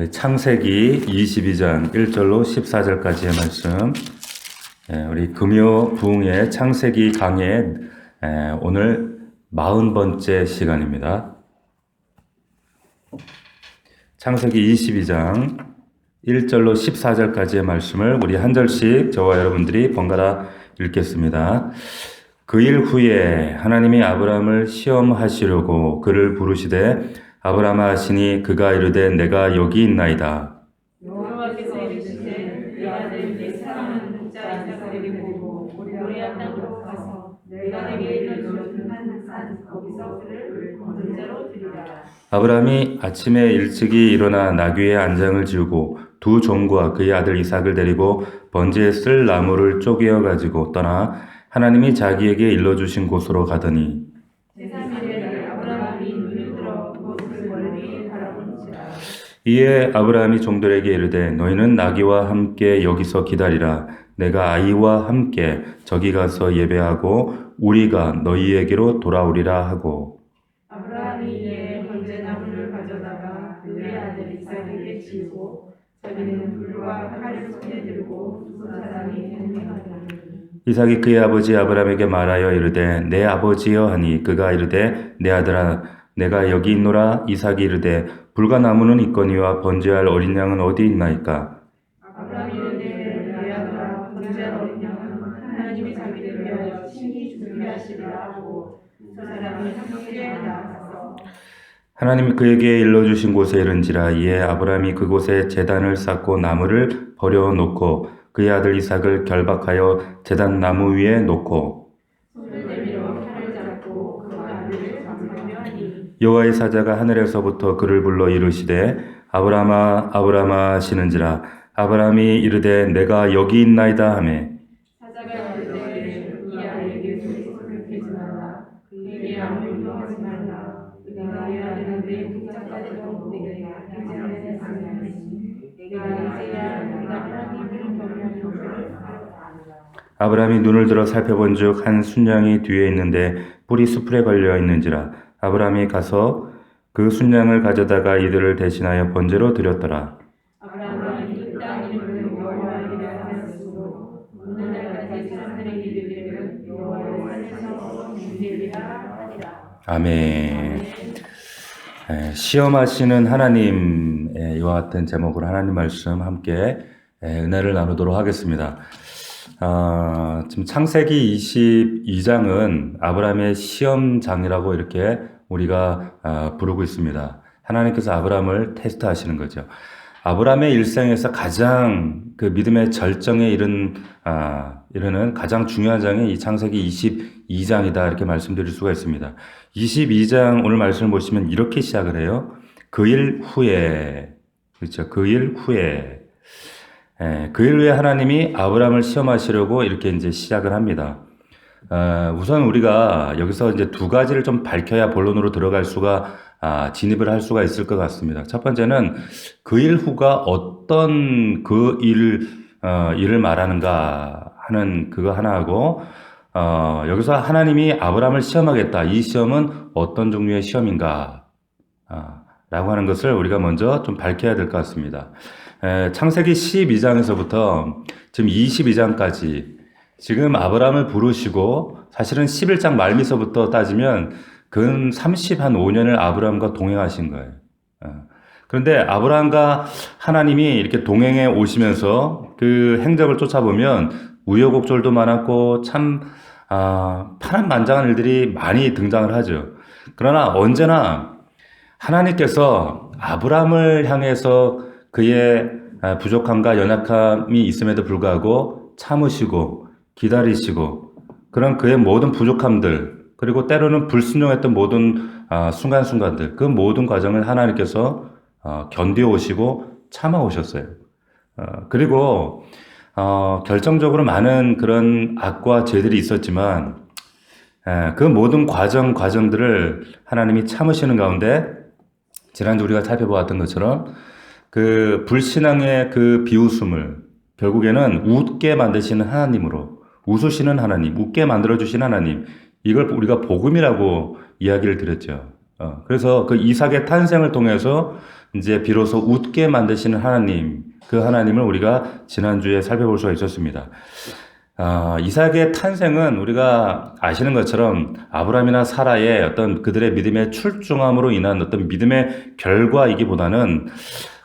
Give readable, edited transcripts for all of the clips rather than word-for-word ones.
창세기 22장 1절로 14절까지의 말씀, 우리 금요 부흥의 창세기 강의 오늘 40번째 시간입니다. 창세기 22장 1절로 14절까지의 말씀을 우리 한 절씩 저와 여러분들이 번갈아 읽겠습니다. 그 일 후에 하나님이 아브라함을 시험하시려고 그를 부르시되 아브라함아 하시니 그가 이르되 내가 여기 있나이다. 여호와께서 이르시되 네 아들 네 사랑하는 독자 이삭을 데리고 모리아 땅으로 가서 내가 네게 일러준 한 산 거기서 그를 번제로 드리라. 아브라함이 아침에 일찍이 일어나 나귀의 안장을 지우고 두 종과 그의 아들 이삭을 데리고 번제에 쓸 나무를 쪼개어 가지고 떠나 하나님이 자기에게 일러주신 곳으로 가더니 제3일에 아브라함이 눈을 들어 그곳을 멀리 바라본지라. 이에 아브라함이 종들에게 이르되 너희는 나귀와 함께 여기서 기다리라. 내가 아이와 함께 저기 가서 예배하고 우리가 너희에게로 돌아오리라 하고 아브라함이 이에 번제나무를 가져다가 그의 아들 이삭에게 지우고 자기는 불과 칼을 손에 들고 두 사람이 동행하더니 이삭이 그의 아버지 아브라함에게 말하여 이르되 내 아버지여 하니 그가 이르되 내 아들아 내가 여기 있노라. 이삭이 이르되 불과 나무는 있거니와 번제할 어린 양은 어디 있나이까. 아브라함이 이르되 내 아들아 번제할 어린 양은 하나님이 자기를 위하여 친히 준비하시리라 하고 두 사람이 함께 나아가서 하나님이 그에게 일러주신 곳에 이른지라. 이에 아브라함이 그곳에 제단을 쌓고 나무를 버려놓고 그의 아들 이삭을 결박하여 제단 나무 위에 놓고 손을 내밀어 칼을 잡고 그 아들을 잡으려 하니 여호와의 사자가 하늘에서부터 그를 불러 이르시되 아브라함아 아브라함아 하시는지라. 아브라함이 이르되 내가 여기 있나이다 하매 사자가 이르되 이 아이에게 손을 대지 말라. 그에게 아무 일도 하지 말라. 내가 이 아이를 내 독자까지도 내게 해지하지 아니하니 내가 이제야 내가 하나님을 경외하는 것을 알았다. 아브라함이 눈을 들어 살펴본즉 한 순양이 뒤에 있는데 뿔이 수풀에 걸려 있는지라. 아브라함이 가서 그 순양을 가져다가 이들을 대신하여 번제로 드렸더라. 아브라함이 이 땅 이름을 여호와에게 하였으므로 오늘날까지 사람들에게 이르기를 여호와의 산에서 주리라 하니라. 아멘. 시험하시는 하나님, 이와 같은 제목으로 하나님 말씀 함께 은혜를 나누도록 하겠습니다. 지금 창세기 22장은 아브라함의 시험장이라고 이렇게 우리가 부르고 있습니다. 하나님께서 아브라함을 테스트하시는 거죠. 아브라함의 일생에서 가장 그 믿음의 절정에 이르는 가장 중요한 장이 이 창세기 22장이다 이렇게 말씀드릴 수가 있습니다. 22장 오늘 말씀을 보시면 이렇게 시작을 해요. 그 일 후에, 그렇죠? 그 일 후에, 그 일 후에 하나님이 아브라함을 시험하시려고 이렇게 이제 시작을 합니다. 우선 우리가 여기서 이제 두 가지를 좀 밝혀야 본론으로 들어갈 수가 진입을 할 수가 있을 것 같습니다. 첫 번째는 그 일 후가 어떤 그 일을 말하는가 하는 그거 하나 하고, 여기서 하나님이 아브라함을 시험하겠다. 이 시험은 어떤 종류의 시험인가? 라고 하는 것을 우리가 먼저 좀 밝혀야 될 것 같습니다. 창세기 12장에서부터 지금 22장까지 지금 아브라함을 부르시고 사실은 11장 말미서부터 따지면 근 35년을 아브라함과 동행하신 거예요. 그런데 아브라함과 하나님이 이렇게 동행해 오시면서 그 행적을 쫓아보면 우여곡절도 많았고 참 파란만장한 일들이 많이 등장을 하죠. 그러나 언제나 하나님께서 아브라함을 향해서 그의 부족함과 연약함이 있음에도 불구하고 참으시고 기다리시고 그런 그의 모든 부족함들 그리고 때로는 불순종했던 모든 순간순간들 그 모든 과정을 하나님께서 견뎌오시고 참아오셨어요. 그리고 결정적으로 많은 그런 악과 죄들이 있었지만 그 모든 과정들을 하나님이 참으시는 가운데 지난주 우리가 살펴보았던 것처럼 그 불신앙의 그 비웃음을 결국에는 웃게 만드시는 하나님으로 웃으시는 하나님, 웃게 만들어주신 하나님 이걸 우리가 복음이라고 이야기를 드렸죠. 그래서 그 이삭의 탄생을 통해서 이제 비로소 웃게 만드시는 하나님, 그 하나님을 우리가 지난주에 살펴볼 수가 있었습니다. 이삭의 탄생은 우리가 아시는 것처럼 아브라함이나 사라의 어떤 그들의 믿음의 출중함으로 인한 어떤 믿음의 결과이기보다는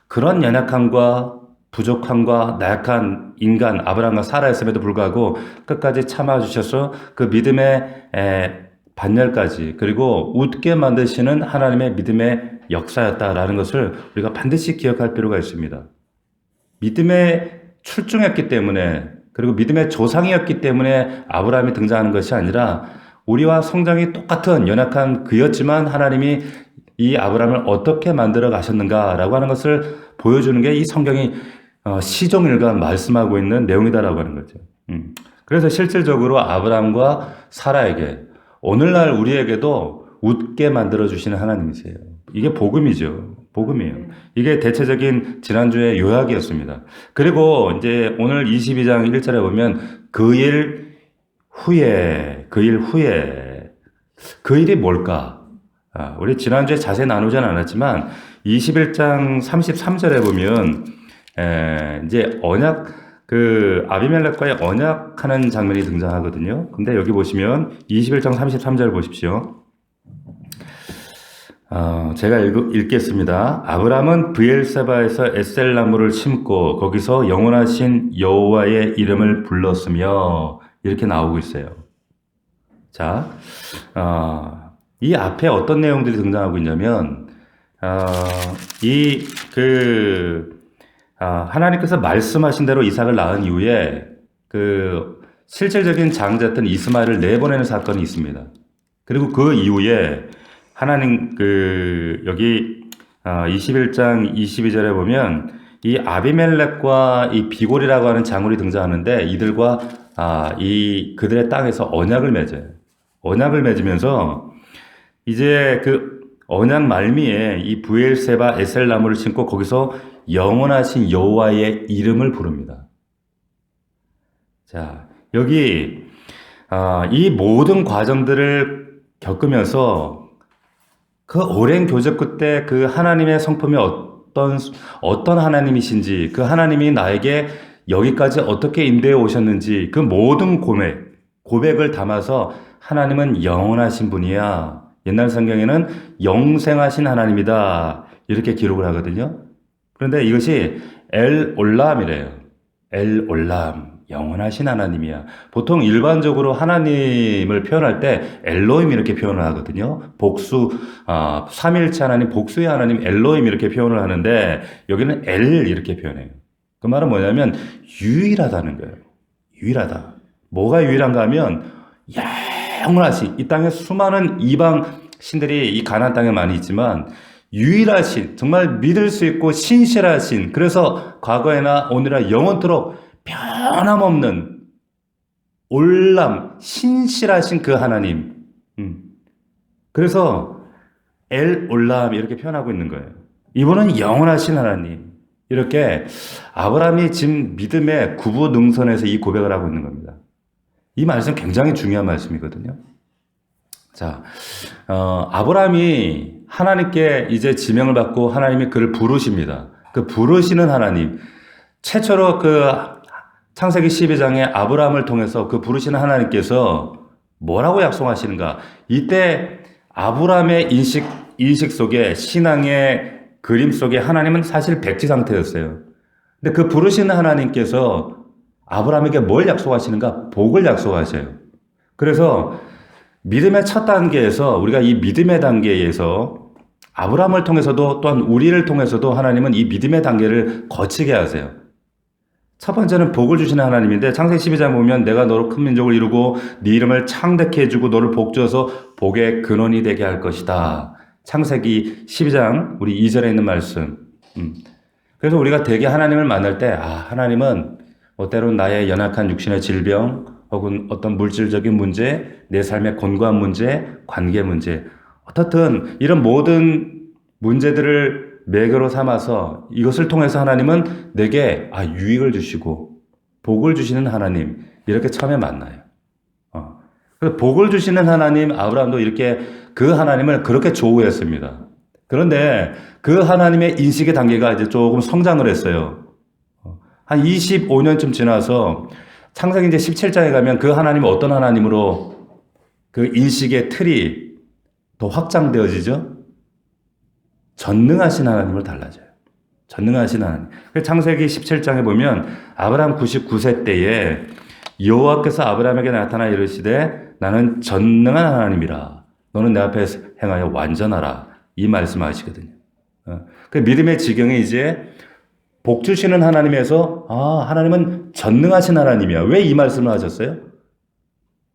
그런 연약함과 부족함과 나약한 인간 아브라함과 사라였음에도 불구하고 끝까지 참아주셔서 그 믿음의 반열까지 그리고 웃게 만드시는 하나님의 믿음의 역사였다라는 것을 우리가 반드시 기억할 필요가 있습니다. 믿음에 출중했기 때문에 그리고 믿음의 조상이었기 때문에 아브라함이 등장하는 것이 아니라 우리와 성장이 똑같은 연약한 그였지만 하나님이 이 아브라함을 어떻게 만들어 가셨는가라고 하는 것을 보여주는 게 이 성경이 시종일관 말씀하고 있는 내용이다라고 하는 거죠. 그래서 실질적으로 아브라함과 사라에게 오늘날 우리에게도 웃게 만들어 주시는 하나님이세요. 이게 복음이죠. 복음이에요. 이게 대체적인 지난주의 요약이었습니다. 그리고 이제 오늘 22장 1절에 보면 그 일 후에 그 일이 뭘까? 우리 지난주에 자세히 나누지는 않았지만 21장 33절에 보면 이제 언약 그 아비멜렉과의 언약하는 장면이 등장하거든요. 근데 여기 보시면 21장 33절 보십시오. 제가 읽겠습니다. 아브라함은 브엘세바에서 에셀나무를 심고 거기서 영원하신 여호와의 이름을 불렀으며 이렇게 나오고 있어요. 자, 이 앞에 어떤 내용들이 등장하고 있냐면 하나님께서 말씀하신 대로 이삭을 낳은 이후에 그 실질적인 장자였던 이스마엘을 내보내는 사건이 있습니다. 그리고 그 이후에 하나님 여기 21장 22절에 보면 이 아비멜렉과 이 비골이라고 하는 장울이 등장하는데 이들과 그들의 땅에서 언약을 맺어요. 언약을 맺으면서 이제 그 언약 말미에 이 브엘세바 에셀나무를 심고 거기서 영원하신 여호와의 이름을 부릅니다. 자, 여기 이 모든 과정들을 겪으면서 그 오랜 교제 끝에 그 하나님의 성품이 어떤 하나님이신지, 그 하나님이 나에게 여기까지 어떻게 인도해 오셨는지 그 모든 고백을 담아서 하나님은 영원하신 분이야. 옛날 성경에는 영생하신 하나님이다. 이렇게 기록을 하거든요. 그런데 이것이 엘올람이래요. 엘올람. 영원하신 하나님이야. 보통 일반적으로 하나님을 표현할 때 엘로힘 이렇게 표현을 하거든요. 복수, 삼일체 하나님, 복수의 하나님 엘로힘 이렇게 표현을 하는데 여기는 엘 이렇게 표현해요. 그 말은 뭐냐면 유일하다는 거예요. 유일하다. 뭐가 유일한가 하면 영원하신, 이 땅에 수많은 이방 신들이 이 가나안 땅에 많이 있지만 유일하신, 정말 믿을 수 있고 신실하신, 그래서 과거에나 오늘날 영원토록 변함없는 올람, 신실하신 그 하나님. 그래서 엘 올람 이렇게 표현하고 있는 거예요. 이분은 영원하신 하나님. 이렇게 아브라함이 지금 믿음의 구부능선에서 이 고백을 하고 있는 겁니다. 이 말씀 굉장히 중요한 말씀이거든요. 자, 아브라함이 하나님께 이제 지명을 받고 하나님이 그를 부르십니다. 그 부르시는 하나님, 최초로 그 창세기 12장에 아브라함을 통해서 그 부르시는 하나님께서 뭐라고 약속하시는가? 이때 아브라함의 인식 속에, 신앙의 그림 속에 하나님은 사실 백지 상태였어요. 근데 그 부르시는 하나님께서 아브라함에게 뭘 약속하시는가? 복을 약속하셔요. 그래서 믿음의 첫 단계에서, 우리가 이 믿음의 단계에서 아브라함을 통해서도 또한 우리를 통해서도 하나님은 이 믿음의 단계를 거치게 하세요. 첫 번째는 복을 주시는 하나님인데 창세기 12장 보면 내가 너로 큰 민족을 이루고 네 이름을 창대케 해주고 너를 복주어서 복의 근원이 되게 할 것이다. 창세기 12장 우리 2절에 있는 말씀. 그래서 우리가 되게 하나님을 만날 때 하나님은 때로는 나의 연약한 육신의 질병 혹은 어떤 물질적인 문제, 내 삶의 곤고한 문제, 관계 문제, 어떻든 이런 모든 문제들을 매개로 삼아서 이것을 통해서 하나님은 내게 유익을 주시고 복을 주시는 하나님, 이렇게 처음에 만나요. 그래서 복을 주시는 하나님, 아브라함도 이렇게 그 하나님을 그렇게 조우했습니다. 그런데 그 하나님의 인식의 단계가 이제 조금 성장을 했어요. 한 25년쯤 지나서 창세기 이제 17장에 가면 그 하나님이 어떤 하나님으로 그 인식의 틀이 더 확장되어지죠? 전능하신 하나님으로 달라져요. 전능하신 하나님. 창세기 17장에 보면 아브라함 99세 때에 여호와께서 아브라함에게 나타나 이르시되 나는 전능한 하나님이라. 너는 내 앞에서 행하여 완전하라. 이 말씀하시거든요. 그 믿음의 지경이 이제 복 주시는 하나님에서 하나님은 전능하신 하나님이야. 왜 이 말씀을 하셨어요?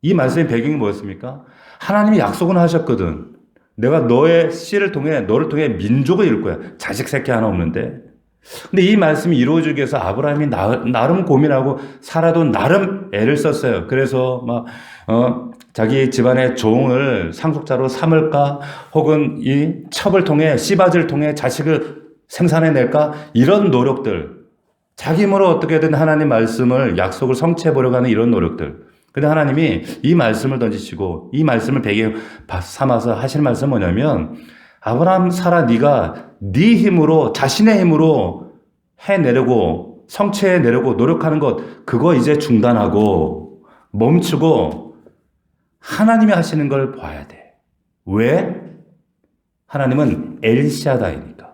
이 말씀의 배경이 뭐였습니까? 하나님이 약속은 하셨거든. 내가 너의 씨를 통해 너를 통해 민족을 이룰 거야. 자식 새끼 하나 없는데. 근데 이 말씀이 이루어지기 위해서 아브라함이 나름 고민하고 사라도 나름 애를 썼어요. 그래서 자기 집안의 종을 상속자로 삼을까? 혹은 이 첩을 통해 씨바지를 통해 자식을 생산해낼까? 이런 노력들. 자기 힘으로 어떻게든 하나님 말씀을 약속을 성취해 보려고 하는 이런 노력들. 근데 하나님이 이 말씀을 던지시고 이 말씀을 배경 삼아서 하실 말씀은 뭐냐면 아브라함 사라 네가 네 힘으로 자신의 힘으로 해내려고 성취해내려고 노력하는 것 그거 이제 중단하고 멈추고 하나님이 하시는 걸 봐야 돼. 왜? 하나님은 엘샤다이니까.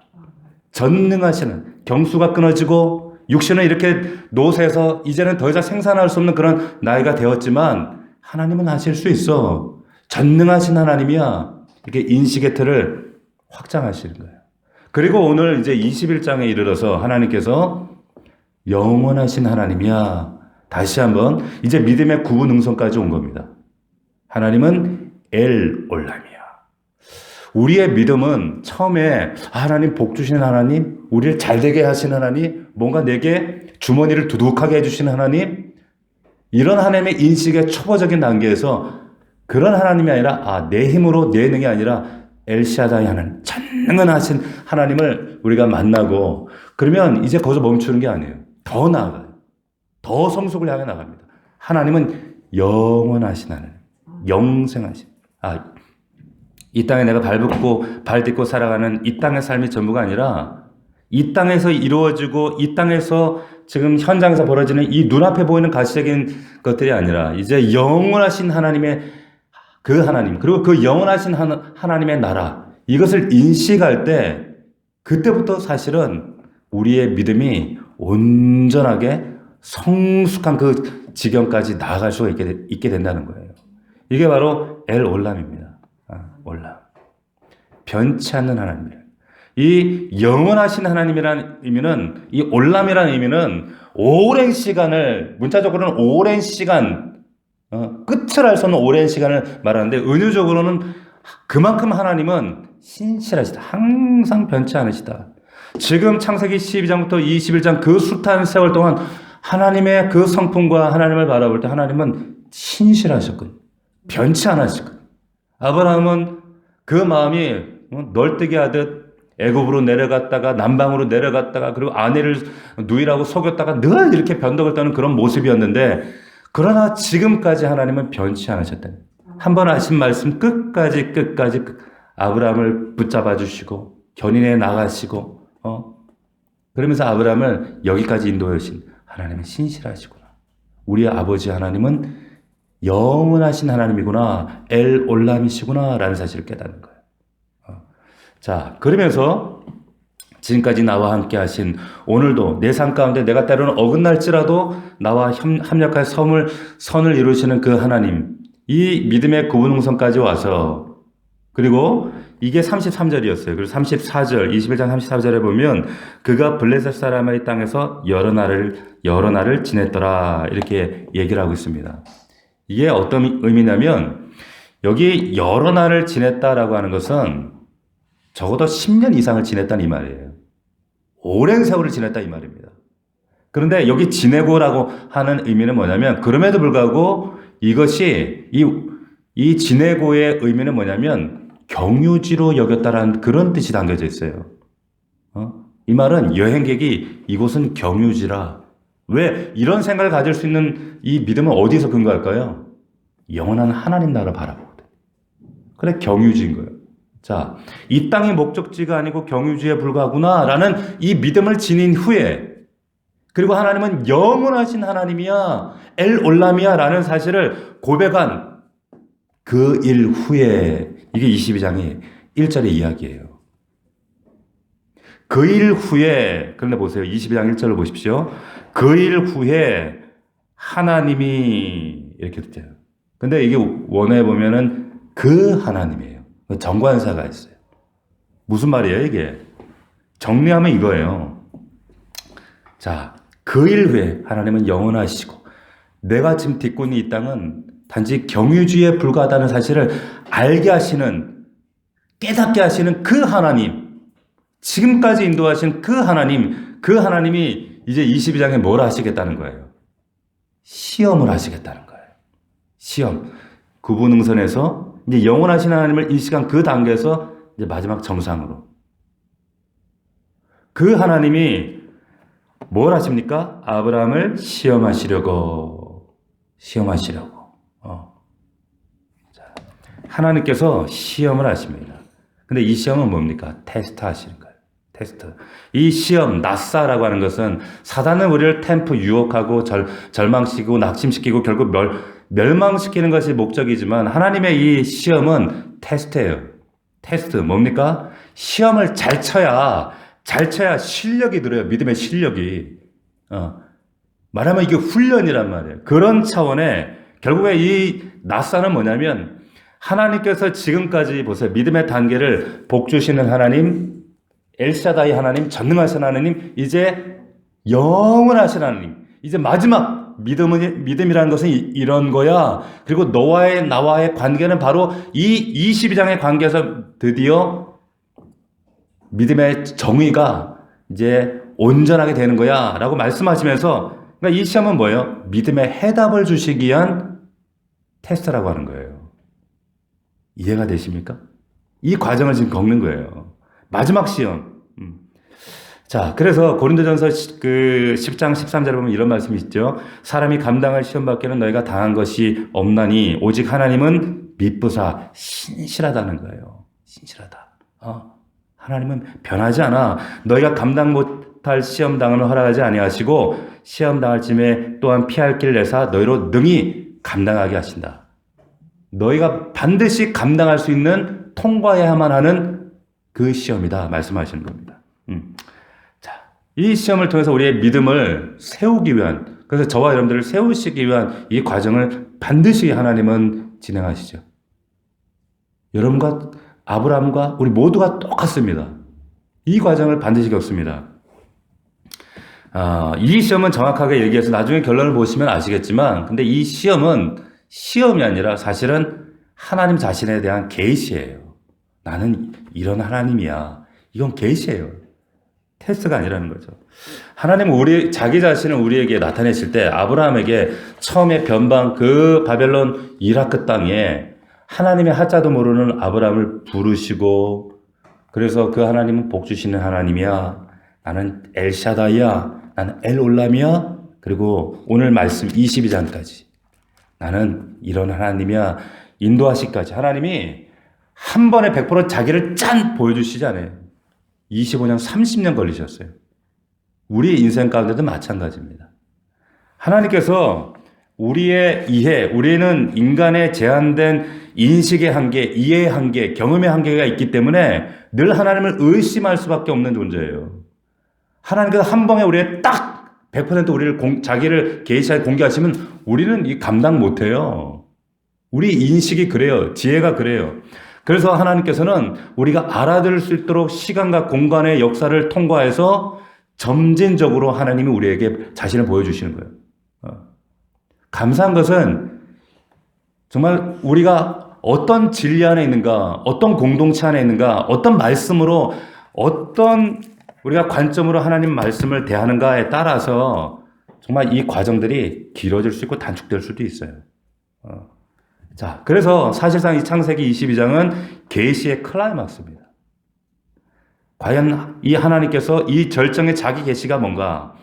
전능하시는 경수가 끊어지고 육신은 이렇게 노쇠해서 이제는 더 이상 생산할 수 없는 그런 나이가 되었지만 하나님은 하실 수 있어. 전능하신 하나님이야. 이렇게 인식의 틀을 확장하시는 거예요. 그리고 오늘 이제 21장에 이르러서 하나님께서 영원하신 하나님이야. 다시 한번 이제 믿음의 구분응선까지 온 겁니다. 하나님은 엘 올람이야. 우리의 믿음은 처음에 하나님 복 주시는 하나님, 우리를 잘되게 하시는 하나님, 뭔가 내게 주머니를 두둑하게 해주시는 하나님, 이런 하나님의 인식의 초보적인 단계에서 그런 하나님이 아니라 내 힘으로 내 능이 아니라 엘샤다이 하나님, 전능하신 하나님을 우리가 만나고 그러면 이제 거기서 멈추는 게 아니에요. 더 나아가요. 더 성숙을 향해 나갑니다. 하나님은 영원하신 하나님, 영생하신 이 땅에 내가 발 딛고 살아가는 이 땅의 삶이 전부가 아니라 이 땅에서 이루어지고 이 땅에서 지금 현장에서 벌어지는 이 눈앞에 보이는 가시적인 것들이 아니라 이제 영원하신 하나님의 그 하나님 그리고 그 영원하신 하나님의 나라 이것을 인식할 때 그때부터 사실은 우리의 믿음이 온전하게 성숙한 그 지경까지 나아갈 수가 있게 된다는 거예요. 이게 바로 엘 올람입니다. 올람. 변치 않는 하나님이라. 이 영원하신 하나님이라는 의미는 이 올람이라는 의미는 오랜 시간을 문자적으로는 오랜 시간 끝을 알 수 없는 오랜 시간을 말하는데 은유적으로는 그만큼 하나님은 신실하시다. 항상 변치 않으시다. 지금 창세기 12장부터 21장 그 숱한 세월 동안 하나님의 그 성품과 하나님을 바라볼 때 하나님은 신실하셨거든요. 변치 않으셨거든요. 아브라함은 그 마음이 널뛰기 하듯 애굽으로 내려갔다가 남방으로 내려갔다가 그리고 아내를 누이라고 속였다가 늘 이렇게 변덕을 떠는 그런 모습이었는데 그러나 지금까지 하나님은 변치 않으셨다. 한 번 하신 말씀 끝까지 아브라함을 붙잡아 주시고 견인해 나가시고 그러면서 아브라함을 여기까지 인도해 오신 하나님은 신실하시구나. 우리 아버지 하나님은 영원하신 하나님이구나. 엘 올람이시구나. 라는 사실을 깨닫는 거예요. 자, 그러면서 지금까지 나와 함께 하신 오늘도 내 삶 가운데 내가 때로는 어긋날지라도 나와 합력할 선을 이루시는 그 하나님. 이 믿음의 구분응선까지 와서 그리고 이게 33절이었어요. 그리고 34절, 21장 34절에 보면 그가 블레셋 사람의 땅에서 여러 날을 지냈더라. 이렇게 얘기를 하고 있습니다. 이게 어떤 의미냐면 여기 여러 날을 지냈다라고 하는 것은 적어도 10년 이상을 지냈다는 이 말이에요. 오랜 세월을 지냈다 이 말입니다. 그런데 여기 지내고라고 하는 의미는 뭐냐면 그럼에도 불구하고 이것이 이 지내고의 의미는 뭐냐면 경유지로 여겼다라는 그런 뜻이 담겨져 있어요. 이 말은 여행객이 이곳은 경유지라. 왜 이런 생각을 가질 수 있는 이 믿음은 어디서 근거할까요? 영원한 하나님 나라를 바라보거든. 그래 경유지인 거예요. 자, 이 땅이 목적지가 아니고 경유지에 불과하구나라는 이 믿음을 지닌 후에, 그리고 하나님은 영원하신 하나님이야, 엘 올람이야라는 사실을 고백한 그 일 후에, 이게 22장의 1절의 이야기예요. 그 일 후에, 그런데 보세요. 22장 1절을 보십시오. 그 일 후에 하나님이 이렇게 됐죠. 근데 이게 원어에 보면은 그 하나님이에요. 정관사가 있어요. 무슨 말이에요, 이게? 정리하면 이거예요. 자, 그 일 후에 하나님은 영원하시고, 내가 지금 딛고 있는 이 땅은 단지 경유지에 불과하다는 사실을 알게 하시는, 깨닫게 하시는 그 하나님, 지금까지 인도하신 그 하나님이 이제 22장에 뭘 하시겠다는 거예요? 시험을 하시겠다는 거예요. 시험. 구분응선에서 이제 영원하신 하나님을 이 시간 그 단계에서 이제 마지막 정상으로. 그 하나님이 뭘 하십니까? 아브라함을 시험하시려고. 자, 하나님께서 시험을 하십니다. 근데 이 시험은 뭡니까? 테스트 하시는 거예요. 테스트. 이 시험, 나사라고 하는 것은 사단은 우리를 템프 유혹하고 절망시키고 낙심시키고 결국 멸망시키는 것이 목적이지만 하나님의 이 시험은 테스트예요. 테스트 뭡니까? 시험을 잘 쳐야 실력이 늘어요. 믿음의 실력이. 말하면 이게 훈련이란 말이에요. 그런 차원에 결국에 이 나사는 뭐냐면 하나님께서 지금까지 보세요. 믿음의 단계를 복주시는 하나님, 엘샤다이 하나님, 전능하신 하나님, 이제 영원하신 하나님, 이제 마지막 믿음이라는 것은 이런 거야. 그리고 나와의 관계는 바로 이 22장의 관계에서 드디어 믿음의 정의가 이제 온전하게 되는 거야 라고 말씀하시면서, 그러니까 이 시험은 뭐예요? 믿음의 해답을 주시기 위한 테스트라고 하는 거예요. 이해가 되십니까? 이 과정을 지금 겪는 거예요. 마지막 시험. 자, 그래서 고린도전서 10장 13절에 보면 이런 말씀이 있죠. 사람이 감당할 시험 밖에는 너희가 당한 것이 없나니 오직 하나님은 미쁘사 신실하다는 거예요. 신실하다. 하나님은 변하지 않아. 너희가 감당 못할 시험 당을 허락하지 아니하시고 시험 당할 쯤에 또한 피할 길 내사 너희로 능히 감당하게 하신다. 너희가 반드시 감당할 수 있는, 통과해야만 하는 그 시험이다 말씀하시는 겁니다. 자, 이 시험을 통해서 우리의 믿음을 세우기 위한, 그래서 저와 여러분들을 세우시기 위한 이 과정을 반드시 하나님은 진행하시죠. 여러분과 아브라함과 우리 모두가 똑같습니다. 이 과정을 반드시 겪습니다. 이 시험은 정확하게 얘기해서 나중에 결론을 보시면 아시겠지만, 근데 이 시험은 시험이 아니라 사실은 하나님 자신에 대한 계시예요. 나는 이런 하나님이야. 이건 계시예요. 테스트가 아니라는 거죠. 하나님은 자기 자신을 우리에게 나타내실 때 아브라함에게 처음에 변방 그 바벨론 이라크 땅에 하나님의 하자도 모르는 아브라함을 부르시고, 그래서 그 하나님은 복 주시는 하나님이야. 나는 엘샤다이야. 나는 엘올람이야. 그리고 오늘 말씀 22장까지 나는 이런 하나님이야. 인도하시기까지 하나님이 한 번에 100% 자기를 짠 보여주시지 않아요. 25년, 30년 걸리셨어요. 우리 인생 가운데도 마찬가지입니다. 하나님께서 우리의 이해, 우리는 인간의 제한된 인식의 한계, 이해의 한계, 경험의 한계가 있기 때문에 늘 하나님을 의심할 수밖에 없는 존재예요. 하나님께서 한 번에 우리의 딱 100% 우리를 자기를 계시하게 공개하시면 우리는 이 감당 못해요. 우리 인식이 그래요. 지혜가 그래요. 그래서 하나님께서는 우리가 알아들을 수 있도록 시간과 공간의 역사를 통과해서 점진적으로 하나님이 우리에게 자신을 보여주시는 거예요. 감사한 것은 정말 우리가 어떤 진리 안에 있는가, 어떤 공동체 안에 있는가, 어떤 말씀으로, 어떤 우리가 관점으로 하나님 말씀을 대하는가에 따라서 정말 이 과정들이 길어질 수 있고 단축될 수도 있어요. 자, 그래서 사실상 이 창세기 22장은 계시의 클라이막스입니다. 과연 이 하나님께서 이 절정의 자기 계시가 뭔가?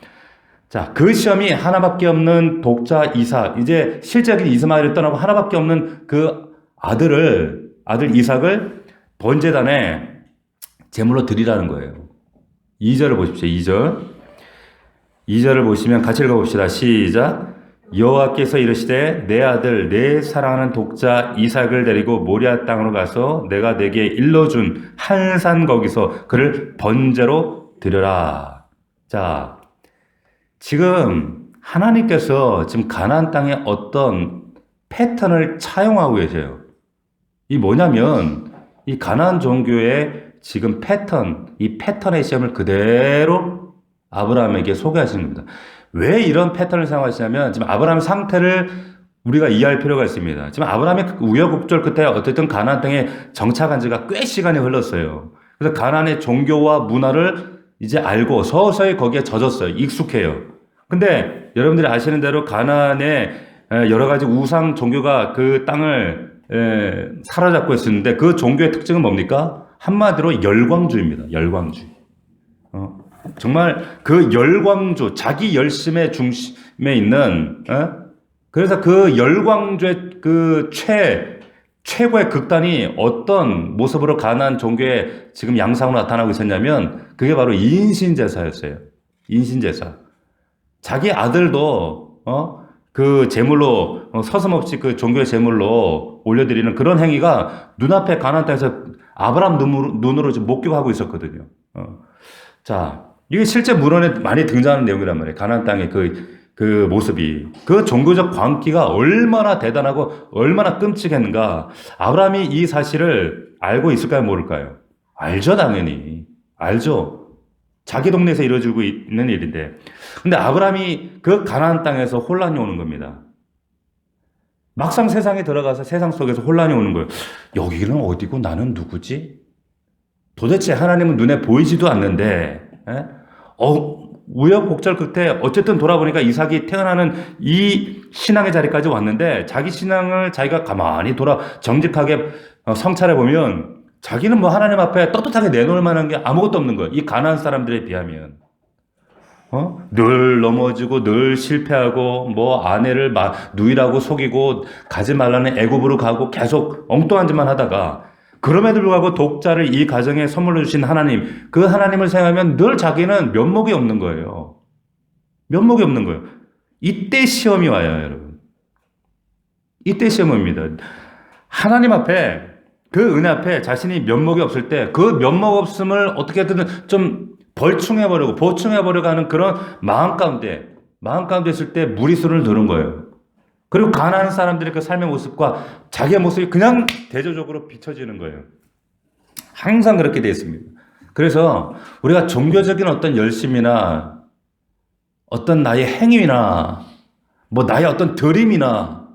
자, 그 시험이 하나밖에 없는 독자 이삭, 이제 실제적인 이스마엘을 떠나고 하나밖에 없는 그 아들 이삭을 번제단에 제물로 드리라는 거예요. 2절을 보십시오. 2절. 2절을 보시면 같이 읽어봅시다. 시작. 여호와께서 이르시되 내 아들 내 사랑하는 독자 이삭을 데리고 모리아 땅으로 가서 내가 내게 일러준 한 산 거기서 그를 번제로 드려라. 자, 지금 하나님께서 지금 가나안 땅에 어떤 패턴을 차용하고 계세요. 이 뭐냐면 이 가나안 종교의 지금 패턴, 이 패턴의 시험을 그대로 아브라함에게 소개하시는 겁니다. 왜 이런 패턴을 사용하시냐면 지금 아브라함 상태를 우리가 이해할 필요가 있습니다. 지금 아브라함의 우여곡절 끝에 어쨌든 가나안 땅에 정착한 지가 꽤 시간이 흘렀어요. 그래서 가나안의 종교와 문화를 이제 알고 서서히 거기에 젖었어요. 익숙해요. 근데 여러분들이 아시는 대로 가나안에 여러 가지 우상 종교가 그 땅을 사로잡고 있었는데 그 종교의 특징은 뭡니까? 한마디로 열광주의입니다. 열광주의. 정말 그 열광주, 자기 열심의 중심에 있는, 그래서 그 열광주의 그 최고의 극단이 어떤 모습으로 가나안 종교의 지금 양상으로 나타나고 있었냐면 그게 바로 인신제사였어요. 인신제사. 자기 아들도, 그 제물로, 서슴없이 그 종교의 제물로 올려드리는 그런 행위가 눈앞에 가나안 땅에서 아브라함 눈으로 지금 목격하고 있었거든요. 자, 이게 실제 문헌에 많이 등장하는 내용이란 말이에요. 가나안 땅의 그 모습이. 그 종교적 광기가 얼마나 대단하고 얼마나 끔찍했는가. 아브라함이 이 사실을 알고 있을까요? 모를까요? 알죠, 당연히. 알죠. 자기 동네에서 이루어지고 있는 일인데. 근데 아브라함이 그 가나안 땅에서 혼란이 오는 겁니다. 막상 세상에 들어가서 세상 속에서 혼란이 오는 거예요. 여기는 어디고 나는 누구지? 도대체 하나님은 눈에 보이지도 않는데, 우여곡절 끝에 어쨌든 돌아보니까 이삭이 태어나는 이 신앙의 자리까지 왔는데 자기 신앙을 자기가 가만히 정직하게 성찰해 보면 자기는 뭐 하나님 앞에 떳떳하게 내놓을 만한 게 아무것도 없는 거예요. 이 가나안 사람들에 비하면. 늘 넘어지고 늘 실패하고 뭐 아내를 누이라고 속이고 가지 말라는 애굽으로 가고 계속 엉뚱한 짓만 하다가 그럼에도 불구하고 독자를 이 가정에 선물로 주신 하나님, 그 하나님을 생각하면 늘 자기는 면목이 없는 거예요. 면목이 없는 거예요. 이때 시험이 와요, 여러분. 이때 시험입니다. 하나님 앞에, 그 은혜 앞에 자신이 면목이 없을 때 그 면목 없음을 어떻게든 좀 보충해버리고 하는 그런 마음 가운데 있을 때 무리수를 두는 거예요. 그리고 가난한 사람들의 그 삶의 모습과 자기의 모습이 그냥 대조적으로 비춰지는 거예요. 항상 그렇게 되어 있습니다. 그래서 우리가 종교적인 어떤 열심이나 어떤 나의 행위나 뭐 나의 어떤 드림이나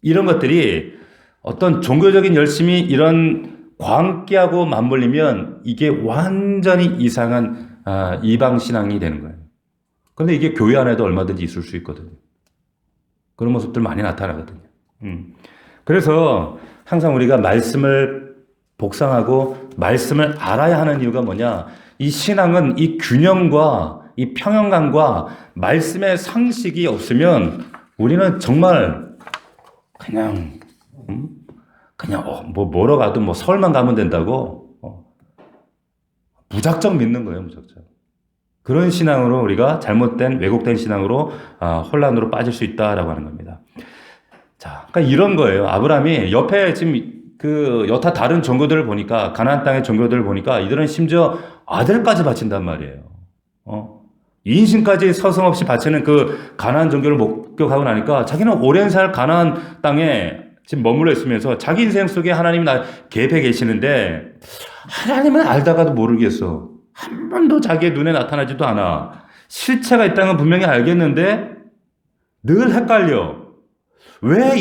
이런 것들이 어떤 종교적인 열심이 이런 광기하고 맞물리면 이게 완전히 이상한 이방신앙이 되는 거예요. 그런데 이게 교회 안에도 얼마든지 있을 수 있거든요. 그런 모습들 많이 나타나거든요. 그래서 항상 우리가 말씀을 복상하고 말씀을 알아야 하는 이유가 뭐냐? 이 신앙은 이 균형과 이 평형감과 말씀의 상식이 없으면 우리는 정말 그냥 뭐로 가도 뭐 서울만 가면 된다고 무작정 믿는 거예요, 무작정. 그런 신앙으로 우리가 잘못된 왜곡된 신앙으로 혼란으로 빠질 수 있다라고 하는 겁니다. 자, 그러니까 이런 거예요. 아브라함이 옆에 지금 그 여타 다른 종교들을 보니까 가나안 땅의 종교들을 보니까 이들은 심지어 아들까지 바친단 말이에요. 인신까지 서슴없이 바치는 그 가나안 종교를 목격하고 나니까 자기는 오랜 살 가나안 땅에 지금 머물러 있으면서 자기 인생 속에 하나님이 개입해 계시는데 하나님은 알다가도 모르겠어. 한 번도 자기의 눈에 나타나지도 않아. 실체가 있다는 건 분명히 알겠는데 늘 헷갈려. 왜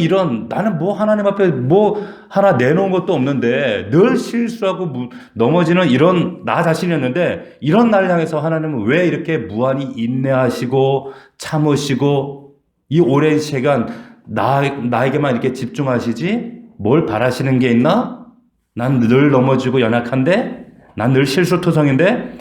나는 뭐 하나님 앞에 뭐 하나 내놓은 것도 없는데 늘 실수하고 넘어지는 이런 나 자신이었는데 이런 나를 향해서 하나님은 왜 이렇게 무한히 인내하시고 참으시고 이 오랜 시간 나에게만 이렇게 집중하시지? 뭘 바라시는 게 있나? 난 늘 넘어지고 연약한데? 난 늘 실수투성인데?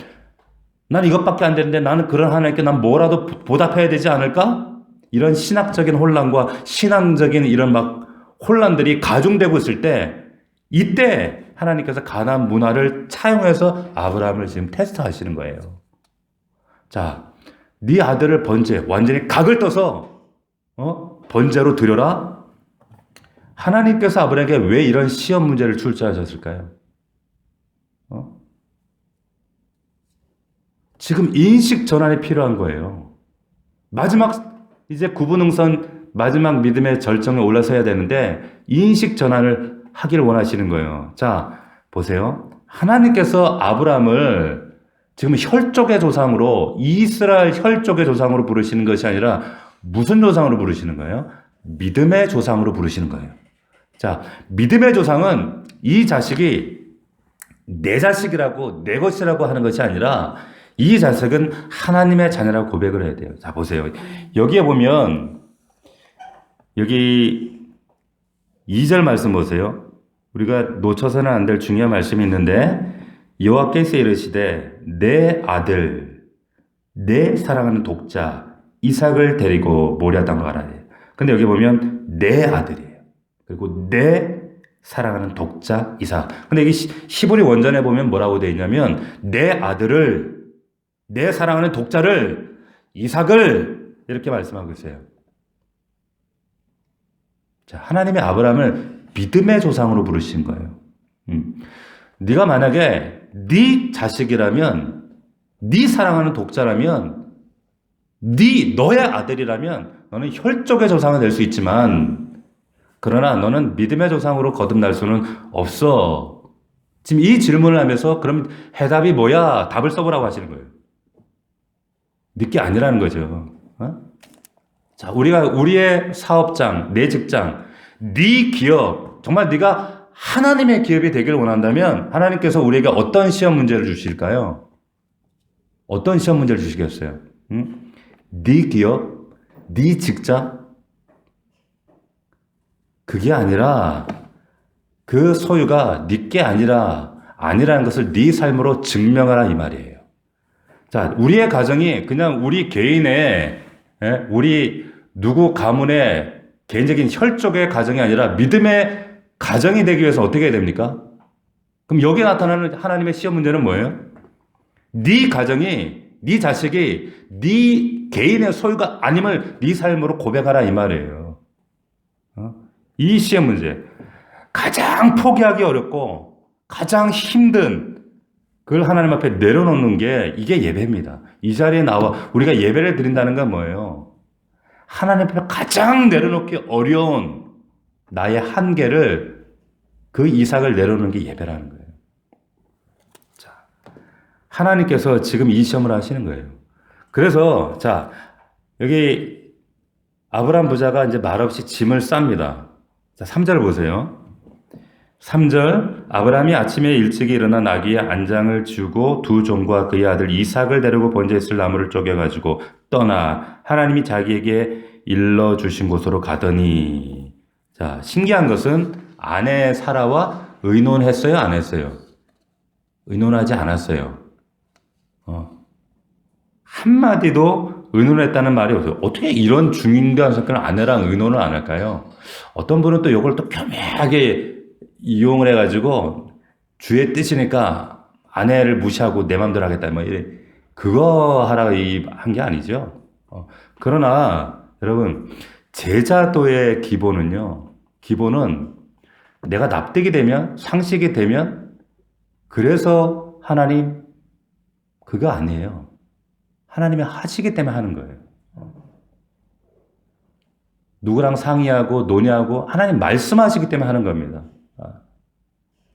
난 이것밖에 안 되는데 나는 그런 하나님께 난 뭐라도 보답해야 되지 않을까? 이런 신학적인 혼란과 신앙적인 이런 막 혼란들이 가중되고 있을 때 이때 하나님께서 가나안 문화를 차용해서 아브라함을 지금 테스트하시는 거예요. 자, 네 아들을 번제, 완전히 각을 떠서 번제로 드려라. 하나님께서 아브라함에게 왜 이런 시험 문제를 출제하셨을까요? 지금 인식 전환이 필요한 거예요. 마지막 이제 구분응선 마지막 믿음의 절정에 올라서야 되는데 인식 전환을 하기를 원하시는 거예요. 자, 보세요. 하나님께서 아브라함을 지금 혈족의 조상으로, 이스라엘 혈족의 조상으로 부르시는 것이 아니라 무슨 조상으로 부르시는 거예요? 믿음의 조상으로 부르시는 거예요. 자, 믿음의 조상은 이 자식이 내 자식이라고, 내 것이라고 하는 것이 아니라 이 자식은 하나님의 자녀라고 고백을 해야 돼요. 자, 보세요. 여기에 보면 여기 2절 말씀 보세요. 우리가 놓쳐서는 안 될 중요한 말씀이 있는데 여호와께서 이르시되 내 아들, 내 사랑하는 독자 이삭을 데리고 모리아 땅으로 가라. 근데 여기 보면 내 아들이에요. 그리고 내 사랑하는 독자 이삭. 근데 여기 히브리 원전에 보면 뭐라고 되어 있냐면 내 아들을, 내 사랑하는 독자를, 이삭을 이렇게 말씀하고 있어요. 자, 하나님의 아브라함을 믿음의 조상으로 부르신 거예요. 네가 만약에 네 자식이라면, 네 사랑하는 독자라면, 너의 아들이라면 너는 혈족의 조상이 될 수 있지만 그러나 너는 믿음의 조상으로 거듭날 수는 없어. 지금 이 질문을 하면서 그럼 해답이 뭐야? 답을 써보라고 하시는 거예요. 네게 아니라는 거죠. 자, 우리의 사업장, 내 직장, 네 기업, 정말 네가 하나님의 기업이 되기를 원한다면 하나님께서 우리에게 어떤 시험 문제를 주실까요? 어떤 시험 문제를 주시겠어요? 네 기업, 네 직장, 그게 아니라 그 소유가 네게 아니라는 것을 네 삶으로 증명하라 이 말이에요. 자, 우리의 가정이 그냥 우리 개인의, 우리 누구 가문의 개인적인 혈족의 가정이 아니라 믿음의 가정이 되기 위해서 어떻게 해야 됩니까? 그럼 여기에 나타나는 하나님의 시험 문제는 뭐예요? 네 가정이, 네 자식이 네 개인의 소유가 아님을 네 삶으로 고백하라 이 말이에요. 이 시험 문제. 가장 포기하기 어렵고 가장 힘든 그걸 하나님 앞에 내려놓는 게 이게 예배입니다. 이 자리에 나와 우리가 예배를 드린다는 건 뭐예요? 하나님 앞에 가장 내려놓기 어려운 나의 한계를, 그 이삭을 내려놓는 게 예배라는 거예요. 자, 하나님께서 지금 이 시험을 하시는 거예요. 그래서 자, 여기 아브라함 부자가 이제 말없이 짐을 쌉니다. 자, 3절 보세요. 3절 아브라함이 아침에 일찍이 일어나 나귀의 안장을 주고 두 종과 그의 아들 이삭을 데리고 번제에 쓸 나무를 쪼개가지고 떠나 하나님이 자기에게 일러주신 곳으로 가더니. 자, 신기한 것은 아내 사라와 의논했어요, 안 했어요? 의논하지 않았어요. 한마디도 의논했다는 말이 없어요. 어떻게 이런 중요한 사건을 아내랑 의논을 안 할까요? 어떤 분은 또 이걸 또 교묘하게 이용을 해가지고 주의 뜻이니까 아내를 무시하고 내 맘대로 하겠다 뭐 이래, 그거 하라 한 게 아니죠. 그러나 여러분, 제자도의 기본은 내가 납득이 되면, 상식이 되면, 그래서 하나님, 그거 아니에요. 하나님이 하시기 때문에 하는 거예요. 누구랑 상의하고 논의하고 하나님 말씀하시기 때문에 하는 겁니다.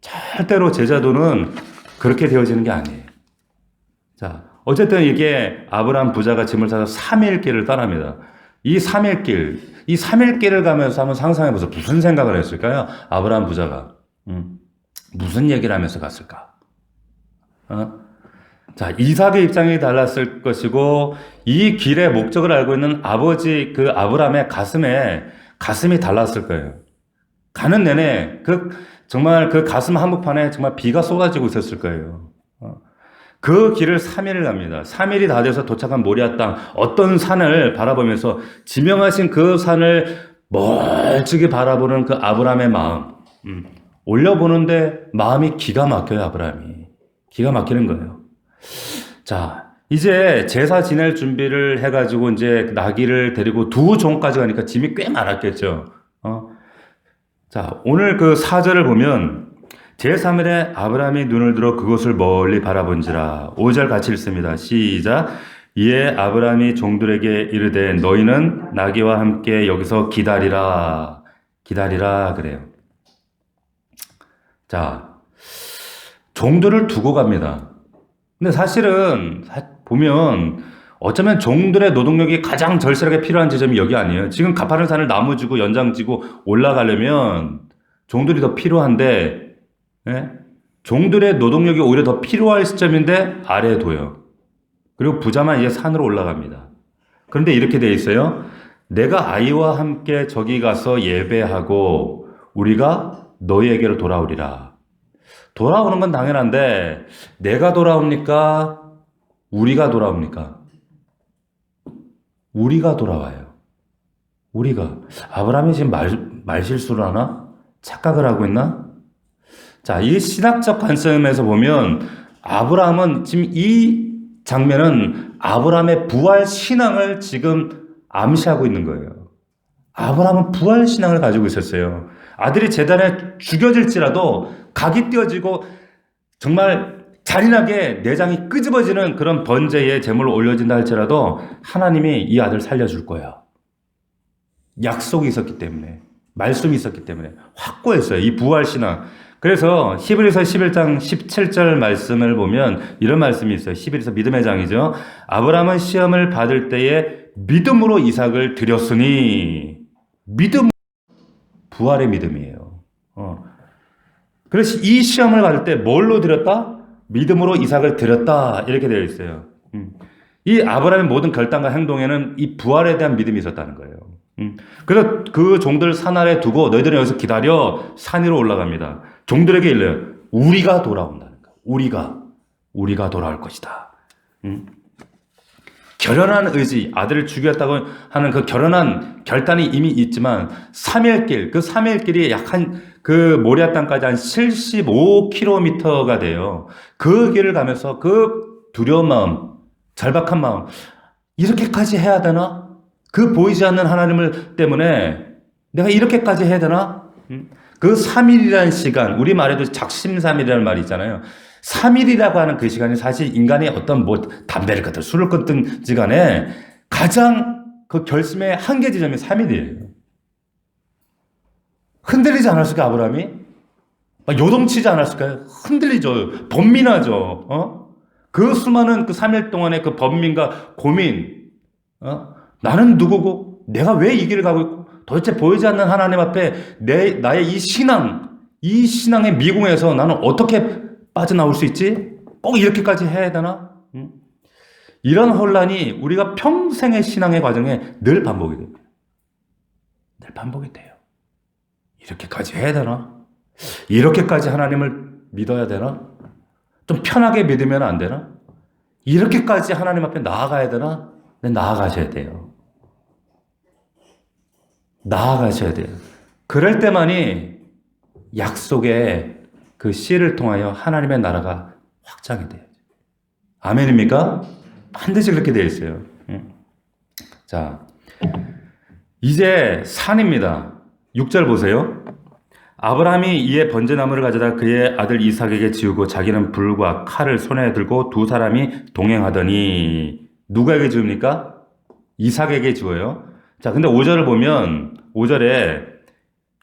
절대로 제자도는 그렇게 되어지는 게 아니에요. 자, 어쨌든 이게 아브라함 부자가 짐을 싸서 3일 길을 떠납니다. 이 3일 길을 가면서 한번 상상해 보세요. 무슨 생각을 했을까요? 아브라함 부자가. 무슨 얘기를 하면서 갔을까? 자, 이삭의 입장이 달랐을 것이고, 이 길의 목적을 알고 있는 아버지 그 아브라함의 가슴이 달랐을 거예요. 가는 내내 정말 그 가슴 한복판에 정말 비가 쏟아지고 있었을 거예요. 그 길을 3일을 갑니다. 3일이 다 돼서 도착한 모리아 땅, 어떤 산을 바라보면서 지명하신 그 산을 멀찍이 바라보는 그 아브라함의 마음. 올려보는데 마음이 기가 막혀요, 아브라함이. 기가 막히는 거예요. 자, 이제 제사 지낼 준비를 해가지고 이제 나귀를 데리고 두 종까지 가니까 짐이 꽤 많았겠죠. 자, 오늘 그 4절을 보면 제3일에 아브라함이 눈을 들어 그곳을 멀리 바라본지라. 5절 같이 읽습니다. 시작. 이에 아브라함이 종들에게 이르되 너희는 나귀와 함께 여기서 기다리라. 기다리라 그래요. 자, 종들을 두고 갑니다. 근데 사실은 보면 어쩌면 종들의 노동력이 가장 절실하게 필요한 지점이 여기 아니에요. 지금 가파른 산을 나무 지고 연장 지고 올라가려면 종들이 더 필요한데, 예? 종들의 노동력이 오히려 더 필요할 시점인데 아래에 둬요. 그리고 부자만 이제 산으로 올라갑니다. 그런데 이렇게 돼 있어요. 내가 아이와 함께 저기 가서 예배하고 우리가 너희에게로 돌아오리라. 돌아오는 건 당연한데 내가 돌아옵니까? 우리가 돌아옵니까? 우리가 돌아와요. 우리가. 아브라함이 지금 말실수를 하나? 착각을 하고 있나? 자, 이 신학적 관점에서 보면 아브라함은 지금 이 장면은 아브라함의 부활 신앙을 지금 암시하고 있는 거예요. 아브라함은 부활 신앙을 가지고 있었어요. 아들이 제단에 죽여질지라도 각이 띄어지고 정말 잔인하게 내장이 끄집어지는 그런 번제의 제물로 올려진다 할지라도 하나님이 이 아들 살려줄 거야. 약속이 있었기 때문에, 말씀이 있었기 때문에 확고했어요. 이 부활 신앙. 그래서 히브리서 11장 17절 말씀을 보면 이런 말씀이 있어요. 히브리서 믿음의 장이죠. 아브라함은 시험을 받을 때에 믿음으로 이삭을 드렸으니, 믿음, 부활의 믿음이에요. 그래서 이 시험을 받을 때 뭘로 드렸다? 믿음으로 이삭을 드렸다. 이렇게 되어 있어요. 이 아브라함의 모든 결단과 행동에는 이 부활에 대한 믿음이 있었다는 거예요. 그래서 그 종들 산 아래 두고 너희들은 여기서 기다려 산 위로 올라갑니다. 종들에게 일러요. 우리가 돌아온다는 거예요. 우리가 돌아올 것이다. 결연한 의지, 아들을 죽였다고 하는 그 결연한 결단이 이미 있지만 3일 길, 그 3일 길이 약 그 모리아 땅까지 한 75km가 돼요. 그 길을 가면서 그 두려운 마음, 절박한 마음, 이렇게까지 해야 되나? 그 보이지 않는 하나님을 때문에 내가 이렇게까지 해야 되나? 그 3일이라는 시간, 우리 말에도 작심삼일이라는 말이 있잖아요. 3일이라고 하는 그 시간이 사실 인간이 어떤 담배를 끊든 술을 끊든지 간에 가장 그 결심의 한계 지점이 3일이에요. 흔들리지 않았을까, 아브라함이? 막 요동치지 않았을까요? 흔들리죠. 번민하죠. 그 수많은 그 3일 동안의 그 번민과 고민, 나는 누구고, 내가 왜 이 길을 가고 있고, 도대체 보이지 않는 하나님 앞에 나의 이 신앙의 미궁에서 나는 어떻게 빠져나올 수 있지? 꼭 이렇게까지 해야 되나? 이런 혼란이 우리가 평생의 신앙의 과정에 늘 반복이 됩니다. 늘 반복이 돼요. 이렇게까지 해야 되나? 이렇게까지 하나님을 믿어야 되나? 좀 편하게 믿으면 안 되나? 이렇게까지 하나님 앞에 나아가야 되나? 네, 나아가셔야 돼요. 나아가셔야 돼요. 그럴 때만이 약속의 그 씨를 통하여 하나님의 나라가 확장이 돼요. 아멘입니까? 반드시 그렇게 되어 있어요. 자, 이제 산입니다. 6절 보세요. 아브라함이 이에 번제나무를 가져다 그의 아들 이삭에게 지우고 자기는 불과 칼을 손에 들고 두 사람이 동행하더니 누구에게 지웁니까? 이삭에게 지워요. 자, 근데 5절을 보면 5절에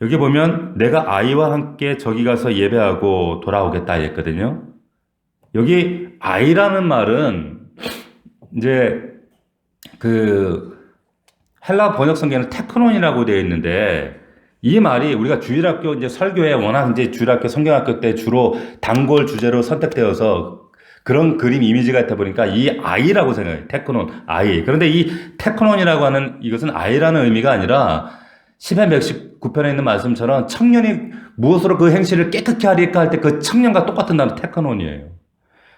여기 보면 내가 아이와 함께 저기 가서 예배하고 돌아오겠다 했거든요. 여기 아이라는 말은 이제 그 헬라 번역 성경에는 테크논이라고 되어 있는데 이 말이 우리가 주일학교 이제 설교에 워낙 이제 주일학교 성경학교 때 주로 단골 주제로 선택되어서 그런 그림 이미지가 있다 보니까 이 아이라고 생각해요. 테크논, 아이. 그런데 이 테크논이라고 하는 이것은 아이라는 의미가 아니라 시편 119편에 있는 말씀처럼 청년이 무엇으로 그 행실을 깨끗게 하리까 할 때 그 청년과 똑같은 단어 테크논이에요.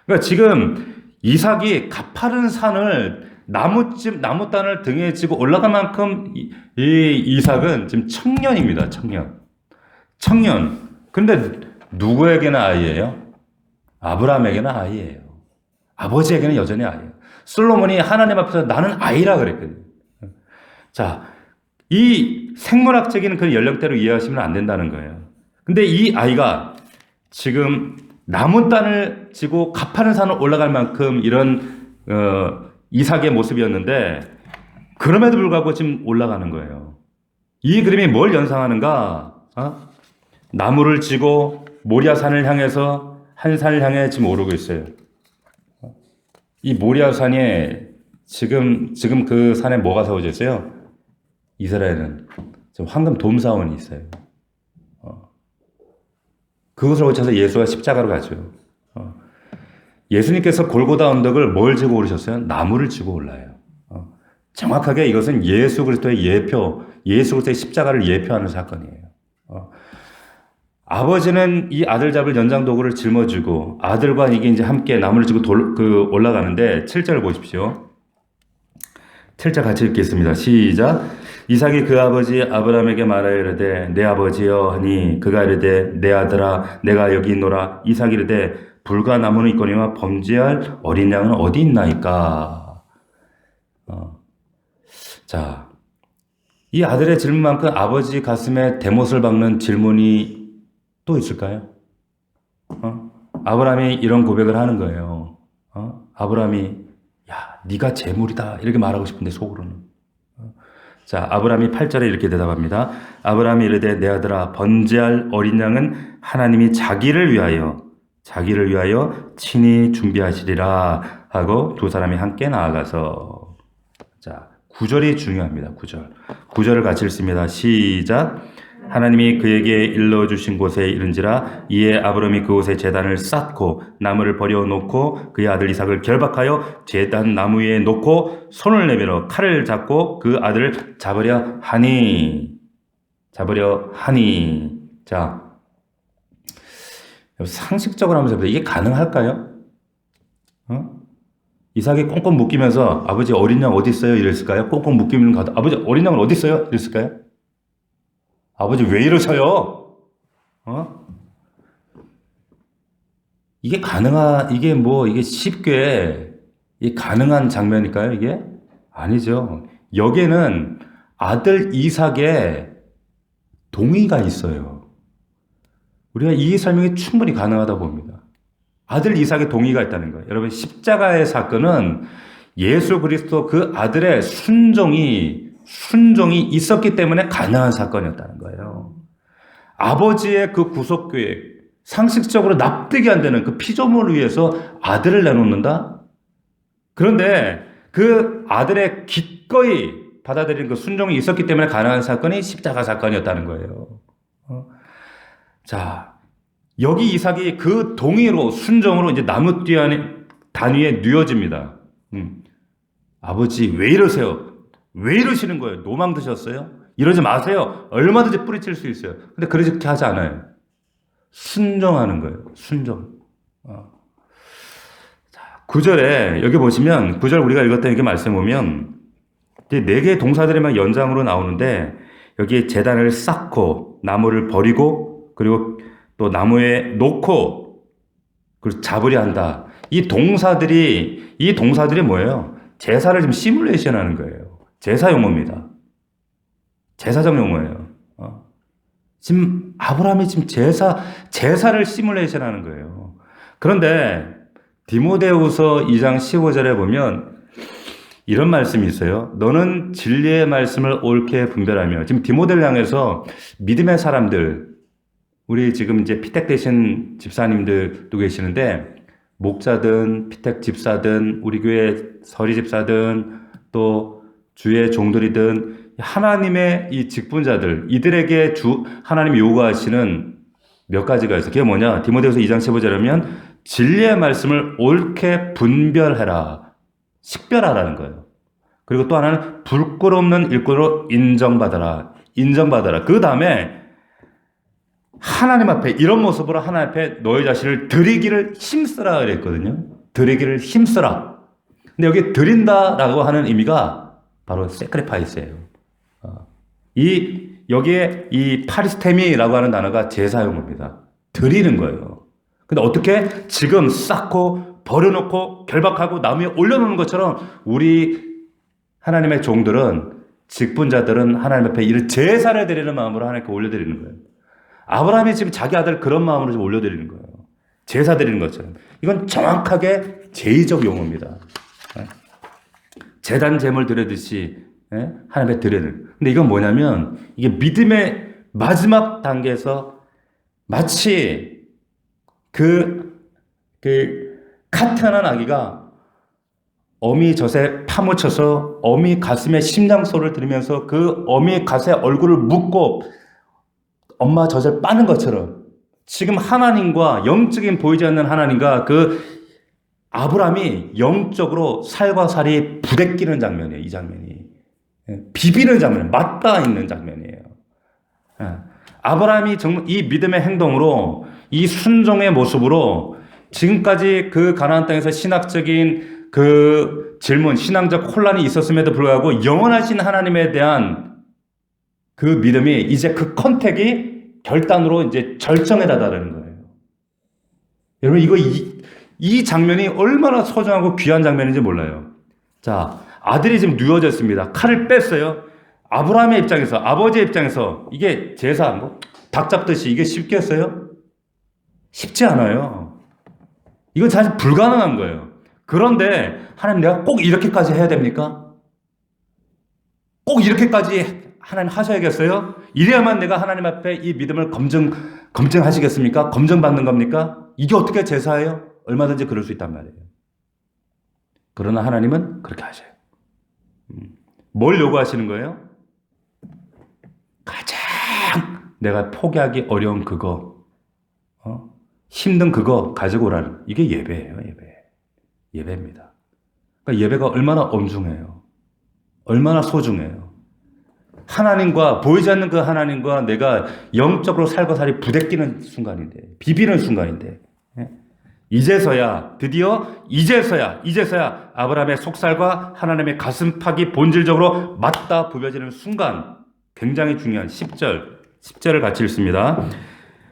그러니까 지금 이삭이 가파른 산을 나무단을 등에 지고 올라갈 만큼 이 이삭은 지금 청년입니다. 청년. 근데 누구에게는 아이예요? 아브라함에게는 아이예요. 아버지에게는 여전히 아이예요. 솔로몬이 하나님 앞에서 나는 아이라 그랬거든요. 자, 이 생물학적인 그 연령대로 이해하시면 안 된다는 거예요. 근데 이 아이가 지금 나무 단을 지고 가파른 산을 올라갈 만큼 이런 이삭의 모습이었는데 그럼에도 불구하고 지금 올라가는 거예요. 이 그림이 뭘 연상하는가? 나무를 지고 모리아산을 향해서 한 산을 향해 지금 오르고 있어요. 이 모리아산에 지금 그 산에 뭐가 세워져 있어요? 이스라엘은 지금 황금 돔사원이 있어요. 그것을 거쳐서 예수가 십자가로 가죠. 예수님께서 골고다 언덕을 뭘 지고 오르셨어요? 나무를 지고 올라요. 정확하게 이것은 예수 그리스도의 예표, 예수 그리스도의 십자가를 예표하는 사건이에요. 아버지는 이 아들 잡을 연장 도구를 짊어지고 아들과 이게 이제 함께 나무를 지고 올라가는데 7절을 보십시오. 7절 같이 읽겠습니다. 시작. 이삭이 그 아버지 아브라함에게 말하여 이르되 내 아버지여 하니 그가 이르되 내 아들아 내가 여기 있노라. 이삭이 이르되 불과 나무는 있거니와 범죄할 어린 양은 어디 있나이까. 자, 이 아들의 질문만큼 아버지 가슴에 대못을 박는 질문이 또 있을까요? 아브라함이 이런 고백을 하는 거예요. 아브라함이 야, 네가 재물이다 이렇게 말하고 싶은데 속으로는. 자, 아브라함이 8절에 이렇게 대답합니다. 아브라함이 이르되 내 아들아 번제할 어린 양은 하나님이 자기를 위하여 친히 준비하시리라 하고 두 사람이 함께 나아가서. 자, 9절이 중요합니다. 9절을 같이 읽습니다. 시작. 하나님이 그에게 일러주신 곳에 이른지라 이에 아브라함이 그곳에 제단을 쌓고 나무를 버려놓고 그의 아들 이삭을 결박하여 제단 나무 위에 놓고 손을 내밀어 칼을 잡고 그 아들을 잡으려 하니. 자, 상식적으로 하면서 이게 가능할까요? 이삭이 꽁꽁 묶이면서 아버지 어린 양 어디 있어요? 이랬을까요? 꽁꽁 묶이면 가도 아버지 어린 양은 어디 있어요? 이랬을까요? 아버지 왜 이러셔요? 이게 이게 쉽게 이게 가능한 장면일까요? 이게 아니죠. 여기에는 아들 이삭의 동의가 있어요. 우리가 이 설명이 충분히 가능하다 봅니다. 아들 이삭의 동의가 있다는 거예요. 여러분, 십자가의 사건은 예수 그리스도 그 아들의 순종이 있었기 때문에 가능한 사건이었다는 거예요. 아버지의 그 구속계획, 상식적으로 납득이 안 되는 그 피조물을 위해서 아들을 내놓는다? 그런데 그 아들의 기꺼이 받아들이는 그 순종이 있었기 때문에 가능한 사건이 십자가 사건이었다는 거예요. 자, 여기 이삭이 그 동의로, 순종으로 이제 나무 단 위에 누워집니다. 아버지 왜 이러세요? 왜 이러시는 거예요? 노망 드셨어요? 이러지 마세요. 얼마든지 뿌리칠 수 있어요. 근데 그렇게 하지 않아요. 순종하는 거예요. 순종. 자, 9절에 여기 보시면 9절 우리가 읽었던 이렇게 말씀 보면 네 개의 동사들이 막 연장으로 나오는데 여기에 제단을 쌓고 나무를 버리고 그리고 또 나무에 놓고 그리고 잡으려 한다. 이 동사들이 뭐예요? 제사를 지금 시뮬레이션 하는 거예요. 제사 용어입니다. 제사적 용어예요. 지금 아브라함이 지금 제사를 시뮬레이션 하는 거예요. 그런데 디모데후서 2장 15절에 보면 이런 말씀이 있어요. 너는 진리의 말씀을 옳게 분별하며, 지금 디모데를 향해서 믿음의 사람들, 우리 지금 이제 피택 되신 집사님들도 계시는데 목자든 피택 집사든 우리 교회 서리 집사든 또 주의 종들이든 하나님의 이 직분자들, 이들에게 하나님이 요구하시는 몇 가지가 있어요. 그게 뭐냐? 디모데후서 2장 15절이면 진리의 말씀을 옳게 분별해라. 식별하라는 거예요. 그리고 또 하나는 불꼴 없는 일꾼으로 인정받아라. 그 다음에 하나님 앞에 이런 모습으로 하나님 앞에 너희 자신을 드리기를 힘쓰라 그랬거든요. 드리기를 힘쓰라. 근데 여기 드린다라고 하는 의미가 바로 sacrifice예요. 여기에 이 파리스테미라고 하는 단어가 제사용어입니다. 드리는 거예요. 근데 어떻게 지금 쌓고 버려놓고 결박하고 나무 위에 올려놓는 것처럼 우리 하나님의 종들은 직분자들은 하나님 앞에 이를 제사를 드리는 마음으로 하나님께 올려드리는 거예요. 아브라함이 지금 자기 아들 그런 마음으로 지금 올려드리는 거예요. 제사 드리는 것처럼. 이건 정확하게 제의적 용어입니다. 제단 제물 드리듯이 하나님께 드리는. 근데 이건 뭐냐면 이게 믿음의 마지막 단계에서 마치 그 카트하는 아기가 어미 젖에 파묻혀서 어미 가슴에 심장소를 들으면서 그 어미 가슴에 얼굴을 묻고 엄마 젖을 빠는 것처럼 지금 하나님과 영적인 보이지 않는 하나님과 그 아브라함이 영적으로 살과 살이 부대끼는 장면이에요. 이 장면이. 비비는 장면, 맞닿아 있는 장면이에요. 아브라함이 정말 이 믿음의 행동으로 이 순종의 모습으로 지금까지 그 가나안 땅에서 신학적인 그 질문, 신앙적 혼란이 있었음에도 불구하고 영원하신 하나님에 대한 그 믿음이 이제 그 컨택이 결단으로 이제 절정에 다다르는 거예요. 여러분 이거 이 장면이 얼마나 소중하고 귀한 장면인지 몰라요. 자, 아들이 지금 누워졌습니다. 칼을 뺐어요. 아브라함의 입장에서, 아버지의 입장에서 이게 제사, 뭐 닭 잡듯이 이게 쉽겠어요? 쉽지 않아요. 이건 사실 불가능한 거예요. 그런데 하나님 내가 꼭 이렇게까지 해야 됩니까? 꼭 이렇게까지 하나님 하셔야겠어요? 이래야만 내가 하나님 앞에 이 믿음을 검증하시겠습니까? 검증받는 겁니까? 이게 어떻게 제사예요? 얼마든지 그럴 수 있단 말이에요. 그러나 하나님은 그렇게 하셔요. 뭘 요구하시는 거예요? 가장 내가 포기하기 어려운 그거, 힘든 그거 가지고 오라는, 이게 예배예요, 예배. 예배입니다. 그러니까 예배가 얼마나 엄중해요. 얼마나 소중해요. 하나님과, 보이지 않는 그 하나님과 내가 영적으로 살고 살이 부대끼는 순간인데, 비비는 순간인데, 이제서야, 드디어 이제서야 아브라함의 속살과 하나님의 가슴팍이 본질적으로 맞닿아 부벼지는 순간, 굉장히 중요한 10절을 같이 읽습니다.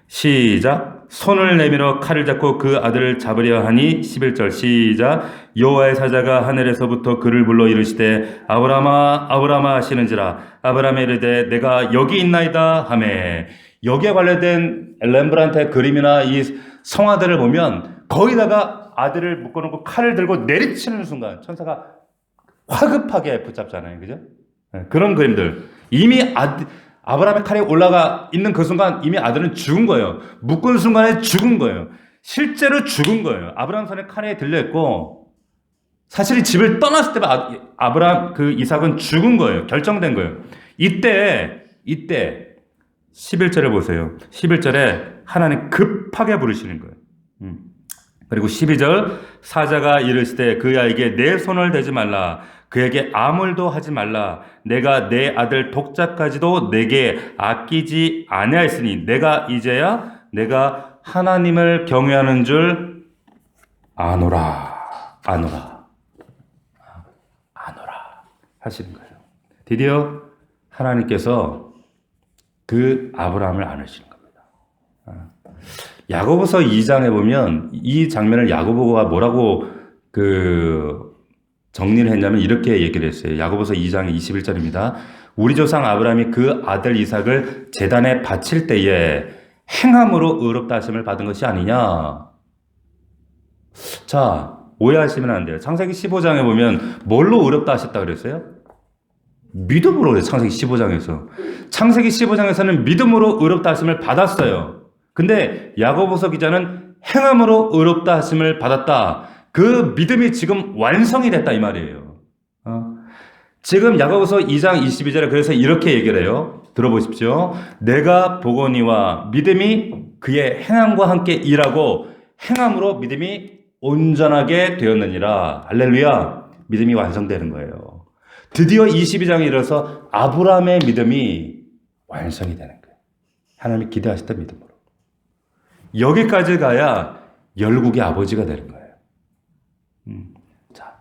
시작. 손을 내밀어 칼을 잡고 그 아들을 잡으려 하니 11절 시작. 여호와의 사자가 하늘에서부터 그를 불러 이르시되 아브라함아 아브라함아 하시는지라. 아브라함이 이르되 내가 여기 있나이다 하매. 여기에 관련된 렘브란트의 그림이나 이 성화들을 보면 거기다가 아들을 묶어놓고 칼을 들고 내리치는 순간 천사가 화급하게 붙잡잖아요. 그죠? 그런 그림들. 이미 아브라함의 칼이 올라가 있는 그 순간 이미 아들은 죽은 거예요. 묶은 순간에 죽은 거예요. 실제로 죽은 거예요. 아브라함 손에 칼이 들려있고 사실 집을 떠났을 때 아브라함 그 이삭은 죽은 거예요. 결정된 거예요. 이때 11절에 보세요. 11절에 하나님 급하게 부르시는 거예요. 그리고 12절 사자가 이르시되 그 아이에게 내 손을 대지 말라. 그에게 아무 일도 하지 말라. 내가 내 아들 독자까지도 내게 아끼지 아니하였으니 내가 이제야 내가 하나님을 경외하는 줄 아노라 하시는 거예요. 드디어 하나님께서 그 아브라함을 안으시는 겁니다. 야고보서 2장에 보면 이 장면을 야고보가 뭐라고 정리를 했냐면 이렇게 얘기를 했어요. 야고보서 2장 21절입니다. 우리 조상 아브라함이 그 아들 이삭을 제단에 바칠 때에 행함으로 의롭다 하심을 받은 것이 아니냐. 자, 오해하시면 안 돼요. 창세기 15장에 보면 뭘로 의롭다 하셨다 그랬어요? 믿음으로 그래요. 창세기 15장에서. 창세기 15장에서는 믿음으로 의롭다 하심을 받았어요. 근데 야고보서 기자는 행함으로 의롭다 하심을 받았다. 그 믿음이 지금 완성이 됐다 이 말이에요. 지금 야고보서 2장 22절에 그래서 이렇게 얘기를 해요. 들어보십시오. 내가 보거니와 믿음이 그의 행함과 함께 일하고 행함으로 믿음이 온전하게 되었느니라. 할렐루야. 믿음이 완성되는 거예요. 드디어 22장에 이르러서 아브라함의 믿음이 완성이 되는 거예요. 하나님이 기대하셨던 믿음으로. 여기까지 가야 열국의 아버지가 되는 거예요. 자,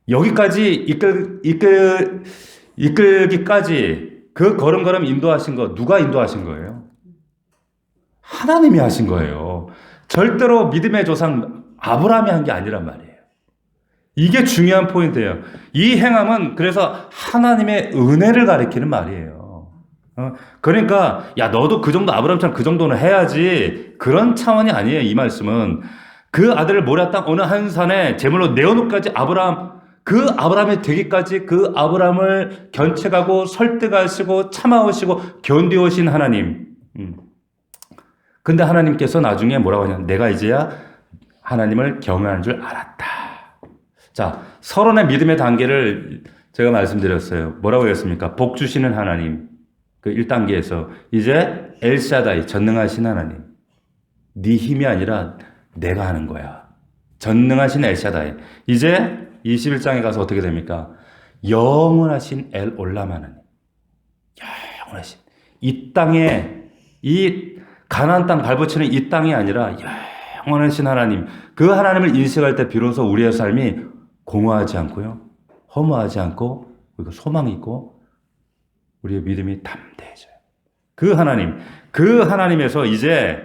여기까지 이끌기까지 그 걸음걸음 인도하신 거 누가 인도하신 거예요? 하나님이 하신 거예요. 절대로 믿음의 조상 아브라함이 한 게 아니란 말이에요. 이게 중요한 포인트예요. 이 행함은 그래서 하나님의 은혜를 가리키는 말이에요. 그러니까 야 너도 그 정도 아브라함처럼 그 정도는 해야지 그런 차원이 아니에요. 이 말씀은 그 아들을 모리아 땅 어느 한 산에 제물로 내어놓기까지 그 아브라함이 되기까지 그 아브라함을 견책하고 설득하시고 참아오시고 견디오신 하나님. 근데 하나님께서 나중에 뭐라고 하냐? 내가 이제야 하나님을 경외하는 줄 알았다. 자, 서론의 믿음의 단계를 제가 말씀드렸어요. 뭐라고 했습니까? 복 주시는 하나님. 그 1단계에서 이제 엘샤다이 전능하신 하나님. 네 힘이 아니라 내가 하는 거야. 전능하신 엘샤다이. 이제 21장에 가서 어떻게 됩니까? 영원하신 엘 올람 하나님. 영원하신. 이 땅에 이 가나안 땅 발붙이는 이 땅이 아니라 영원하신 하나님. 그 하나님을 인식할 때 비로소 우리의 삶이 공허하지 않고요. 허무하지 않고 그리고 소망이 있고 우리의 믿음이 담대해져요. 그 하나님에서 이제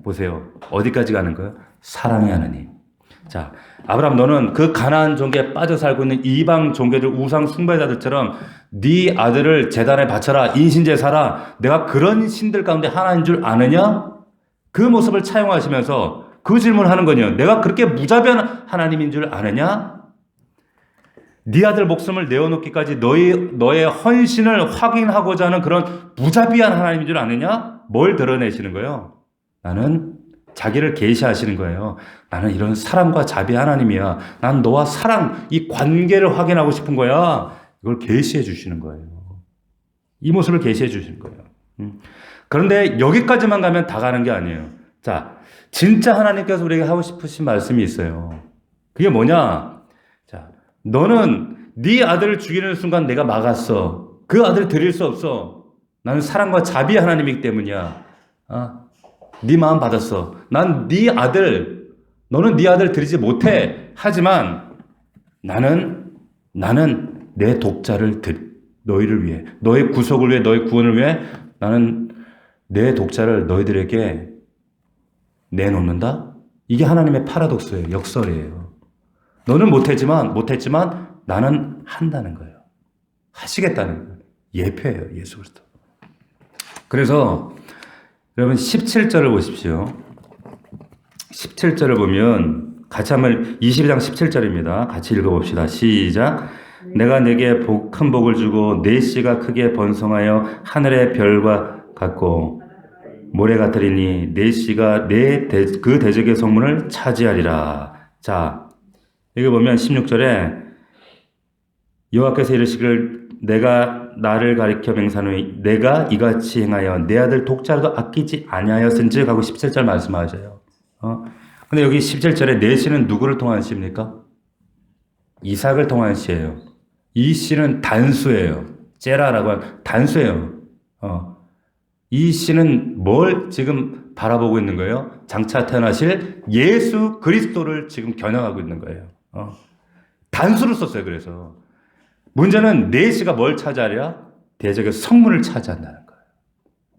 보세요. 어디까지 가는 거예요? 사랑의 하나님. 자, 아브라함 너는 그 가나안 종교에 빠져 살고 있는 이방 종교들 우상 숭배자들처럼 네 아들을 제단에 바쳐라. 인신제사라. 내가 그런 신들 가운데 하나인 줄 아느냐? 그 모습을 차용하시면서 그 질문을 하는 거냐? 내가 그렇게 무자비한 하나님인 줄 아느냐? 네 아들 목숨을 내어놓기까지 너의 헌신을 확인하고자 하는 그런 무자비한 하나님인 줄 아느냐? 뭘 드러내시는 거예요? 나는 자기를 계시하시는 거예요. 나는 이런 사랑과 자비 하나님이야. 난 너와 사랑, 이 관계를 확인하고 싶은 거야. 이걸 계시해 주시는 거예요. 이 모습을 계시해 주시는 거예요. 그런데 여기까지만 가면 다 가는 게 아니에요. 자, 진짜 하나님께서 우리에게 하고 싶으신 말씀이 있어요. 그게 뭐냐? 자, 너는 네 아들을 죽이는 순간 내가 막았어. 그 아들을 드릴 수 없어. 나는 사랑과 자비 하나님이기 때문이야. 네 마음 받았어. 너는 네 아들 드리지 못해. 하지만 나는 내 독자를 너희를 위해, 너의 구속을 위해, 너의 구원을 위해 나는 내 독자를 너희들에게 내놓는다? 이게 하나님의 파라독스예요. 역설이에요. 너는 못했지만 나는 한다는 거예요. 하시겠다는 거예요. 예표예요. 예수 그리스도. 그래서 여러분 17절을 보십시오. 17절을 보면 같이 한번 22장 17절입니다. 같이 읽어봅시다. 시작. 내가 내게 큰 복을 주고 내 씨가 크게 번성하여 하늘의 별과 같고 모래 같으리니 내 씨가 그 대적의 성문을 차지하리라. 자, 여기 보면 16절에 여호와께서 이르시기를 내가 나를 가리켜 맹세하노니 내가 이같이 행하여 내 아들 독자라도 아끼지 아니하였은즉 하고 17절 말씀하셔요. 근데 여기 17절에 내 씨는 누구를 통한 씨입니까? 이삭을 통한 씨예요. 이 씨는 단수예요. 제라라고 하는 단수예요. 이 씨는 뭘 지금 바라보고 있는 거예요? 장차 태어나실 예수 그리스도를 지금 겨냥하고 있는 거예요. 단수를 썼어요. 그래서 문제는 내 씨가 뭘 차지하랴? 대적의 성문을 차지한다는 거예요.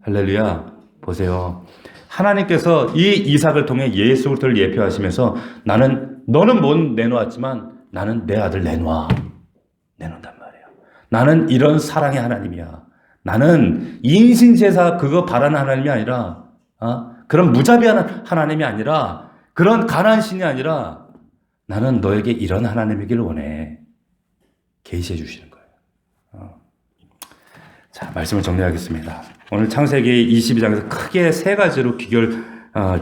할렐루야. 보세요. 하나님께서 이 이삭을 통해 예수 그리스도를 예표하시면서 너는 못 내놓았지만 나는 내 아들 내놓는단 말이에요. 나는 이런 사랑의 하나님이야. 나는 인신제사 그거 바라는 하나님이 아니라 그런 무자비한 하나님이 아니라 그런 가난한 신이 아니라 나는 너에게 이런 하나님이길 원해. 계시해 주시는 거예요. 자, 말씀을 정리하겠습니다. 오늘 창세기 22장에서 크게 세 가지로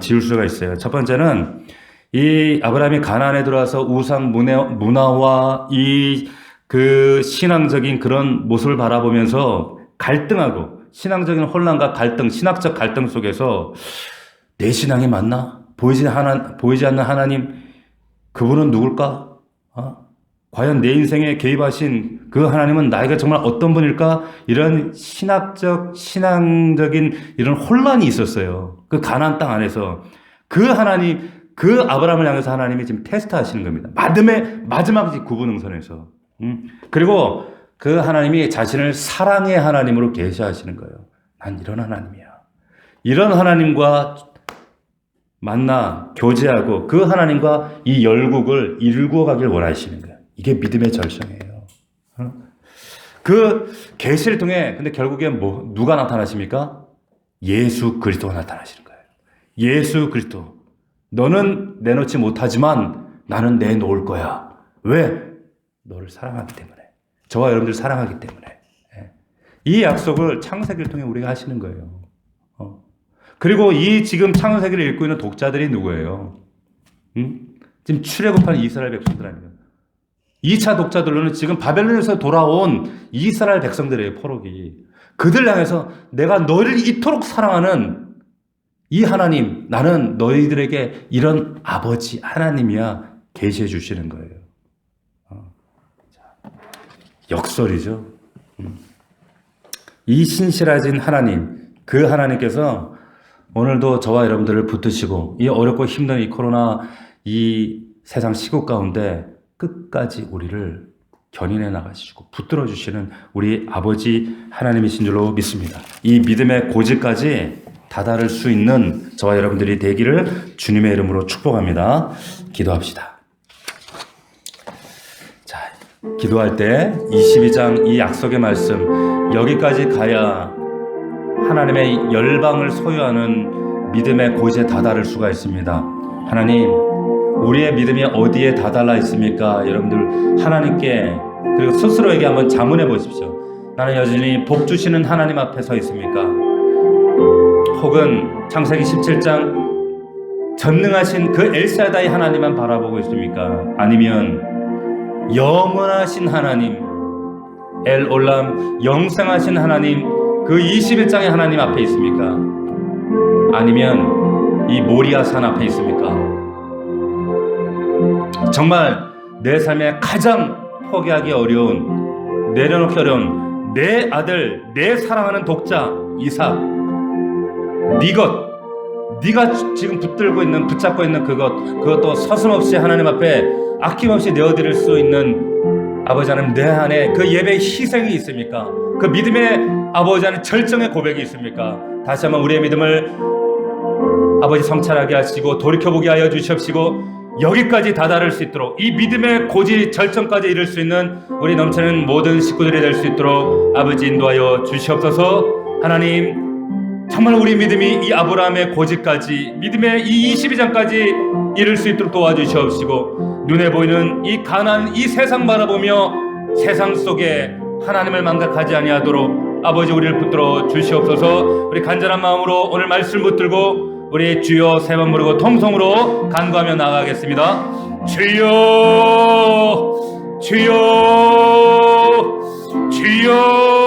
지울 수가 있어요. 첫 번째는 이 아브라함이 가나안에 들어와서 우상 문화와 그 신앙적인 그런 모습을 바라보면서 갈등하고 신앙적인 혼란과 갈등, 신학적 갈등 속에서 내 신앙이 맞나? 보이지 않는 하나님, 그분은 누굴까? 과연 내 인생에 개입하신 그 하나님은 나에게 정말 어떤 분일까? 이런 신앙적인 이런 혼란이 있었어요. 그 가나안 땅 안에서 그 아브라함을 향해서 하나님이 지금 테스트하시는 겁니다. 마지막 구분응선에서. 그리고 그 하나님이 자신을 사랑의 하나님으로 계시하시는 거예요. 난 이런 하나님이야. 이런 하나님과 만나 교제하고 그 하나님과 이 열국을 이루어 가길 원하시는 거예요. 이게 믿음의 절정이에요. 그 계시를 통해 근데 결국엔 누가 나타나십니까? 예수 그리스도가 나타나시는 거예요. 예수 그리스도. 너는 내놓지 못하지만 나는 내놓을 거야. 왜? 너를 사랑하기 때문에. 저와 여러분들 사랑하기 때문에. 이 약속을 창세기를 통해 우리가 하시는 거예요. 그리고 이 지금 창세기를 읽고 있는 독자들이 누구예요? 지금 출애굽한 이스라엘 백성들 아니에요. 2차 독자들로는 지금 바벨론에서 돌아온 이스라엘 백성들이에요. 포로기. 그들 향해서 내가 너희를 이토록 사랑하는 이 하나님, 나는 너희들에게 이런 아버지 하나님이야 계시해 주시는 거예요. 역설이죠. 이 신실하신 하나님, 그 하나님께서 오늘도 저와 여러분들을 붙드시고 이 어렵고 힘든 이 코로나 이 세상 시국 가운데 끝까지 우리를 견인해 나가시고 붙들어 주시는 우리 아버지 하나님이신 줄로 믿습니다. 이 믿음의 고지까지 다다를 수 있는 저와 여러분들이 되기를 주님의 이름으로 축복합니다. 기도합시다. 자, 기도할 때 22장 이 약속의 말씀 여기까지 가야 하나님의 열방을 소유하는 믿음의 고지에 다다를 수가 있습니다. 하나님, 우리의 믿음이 어디에 다달라 있습니까? 여러분들 하나님께 그리고 스스로에게 한번 자문해 보십시오. 나는 여전히 복 주시는 하나님 앞에 서 있습니까? 혹은 창세기 17장 전능하신 그 엘사다이 하나님만 바라보고 있습니까? 아니면 영원하신 하나님 엘올람 영생하신 하나님 그 21장의 하나님 앞에 있습니까? 아니면 이 모리아산 앞에 있습니까? 정말 내 삶에 가장 포기하기 어려운, 내려놓기 어려운 내 아들, 내 사랑하는 독자 이삭, 네가 지금 붙들고 있는, 붙잡고 있는 그것도 서슴없이 하나님 앞에 아낌없이 내어드릴 수 있는 아버지 하나님, 내 안에 그 예배의 희생이 있습니까? 그 믿음의 아버지 하나님 절정의 고백이 있습니까? 다시 한번 우리의 믿음을 아버지 성찰하게 하시고 돌이켜보게 하여 주시옵시고 여기까지 다다를 수 있도록 이 믿음의 고지 절정까지 이룰 수 있는 우리 넘치는 모든 식구들이 될 수 있도록 아버지 인도하여 주시옵소서. 하나님, 정말 우리 믿음이 이 아브라함의 고지까지 믿음의 이 22장까지 이룰 수 있도록 도와주시옵시고 눈에 보이는 이 가난 이 세상 바라보며 세상 속에 하나님을 망각하지 아니하도록 아버지 우리를 붙들어 주시옵소서. 우리 간절한 마음으로 오늘 말씀 붙들고 우리 주여 세 번 부르고 통성으로 간구하며 나아가겠습니다. 주여 주여 주여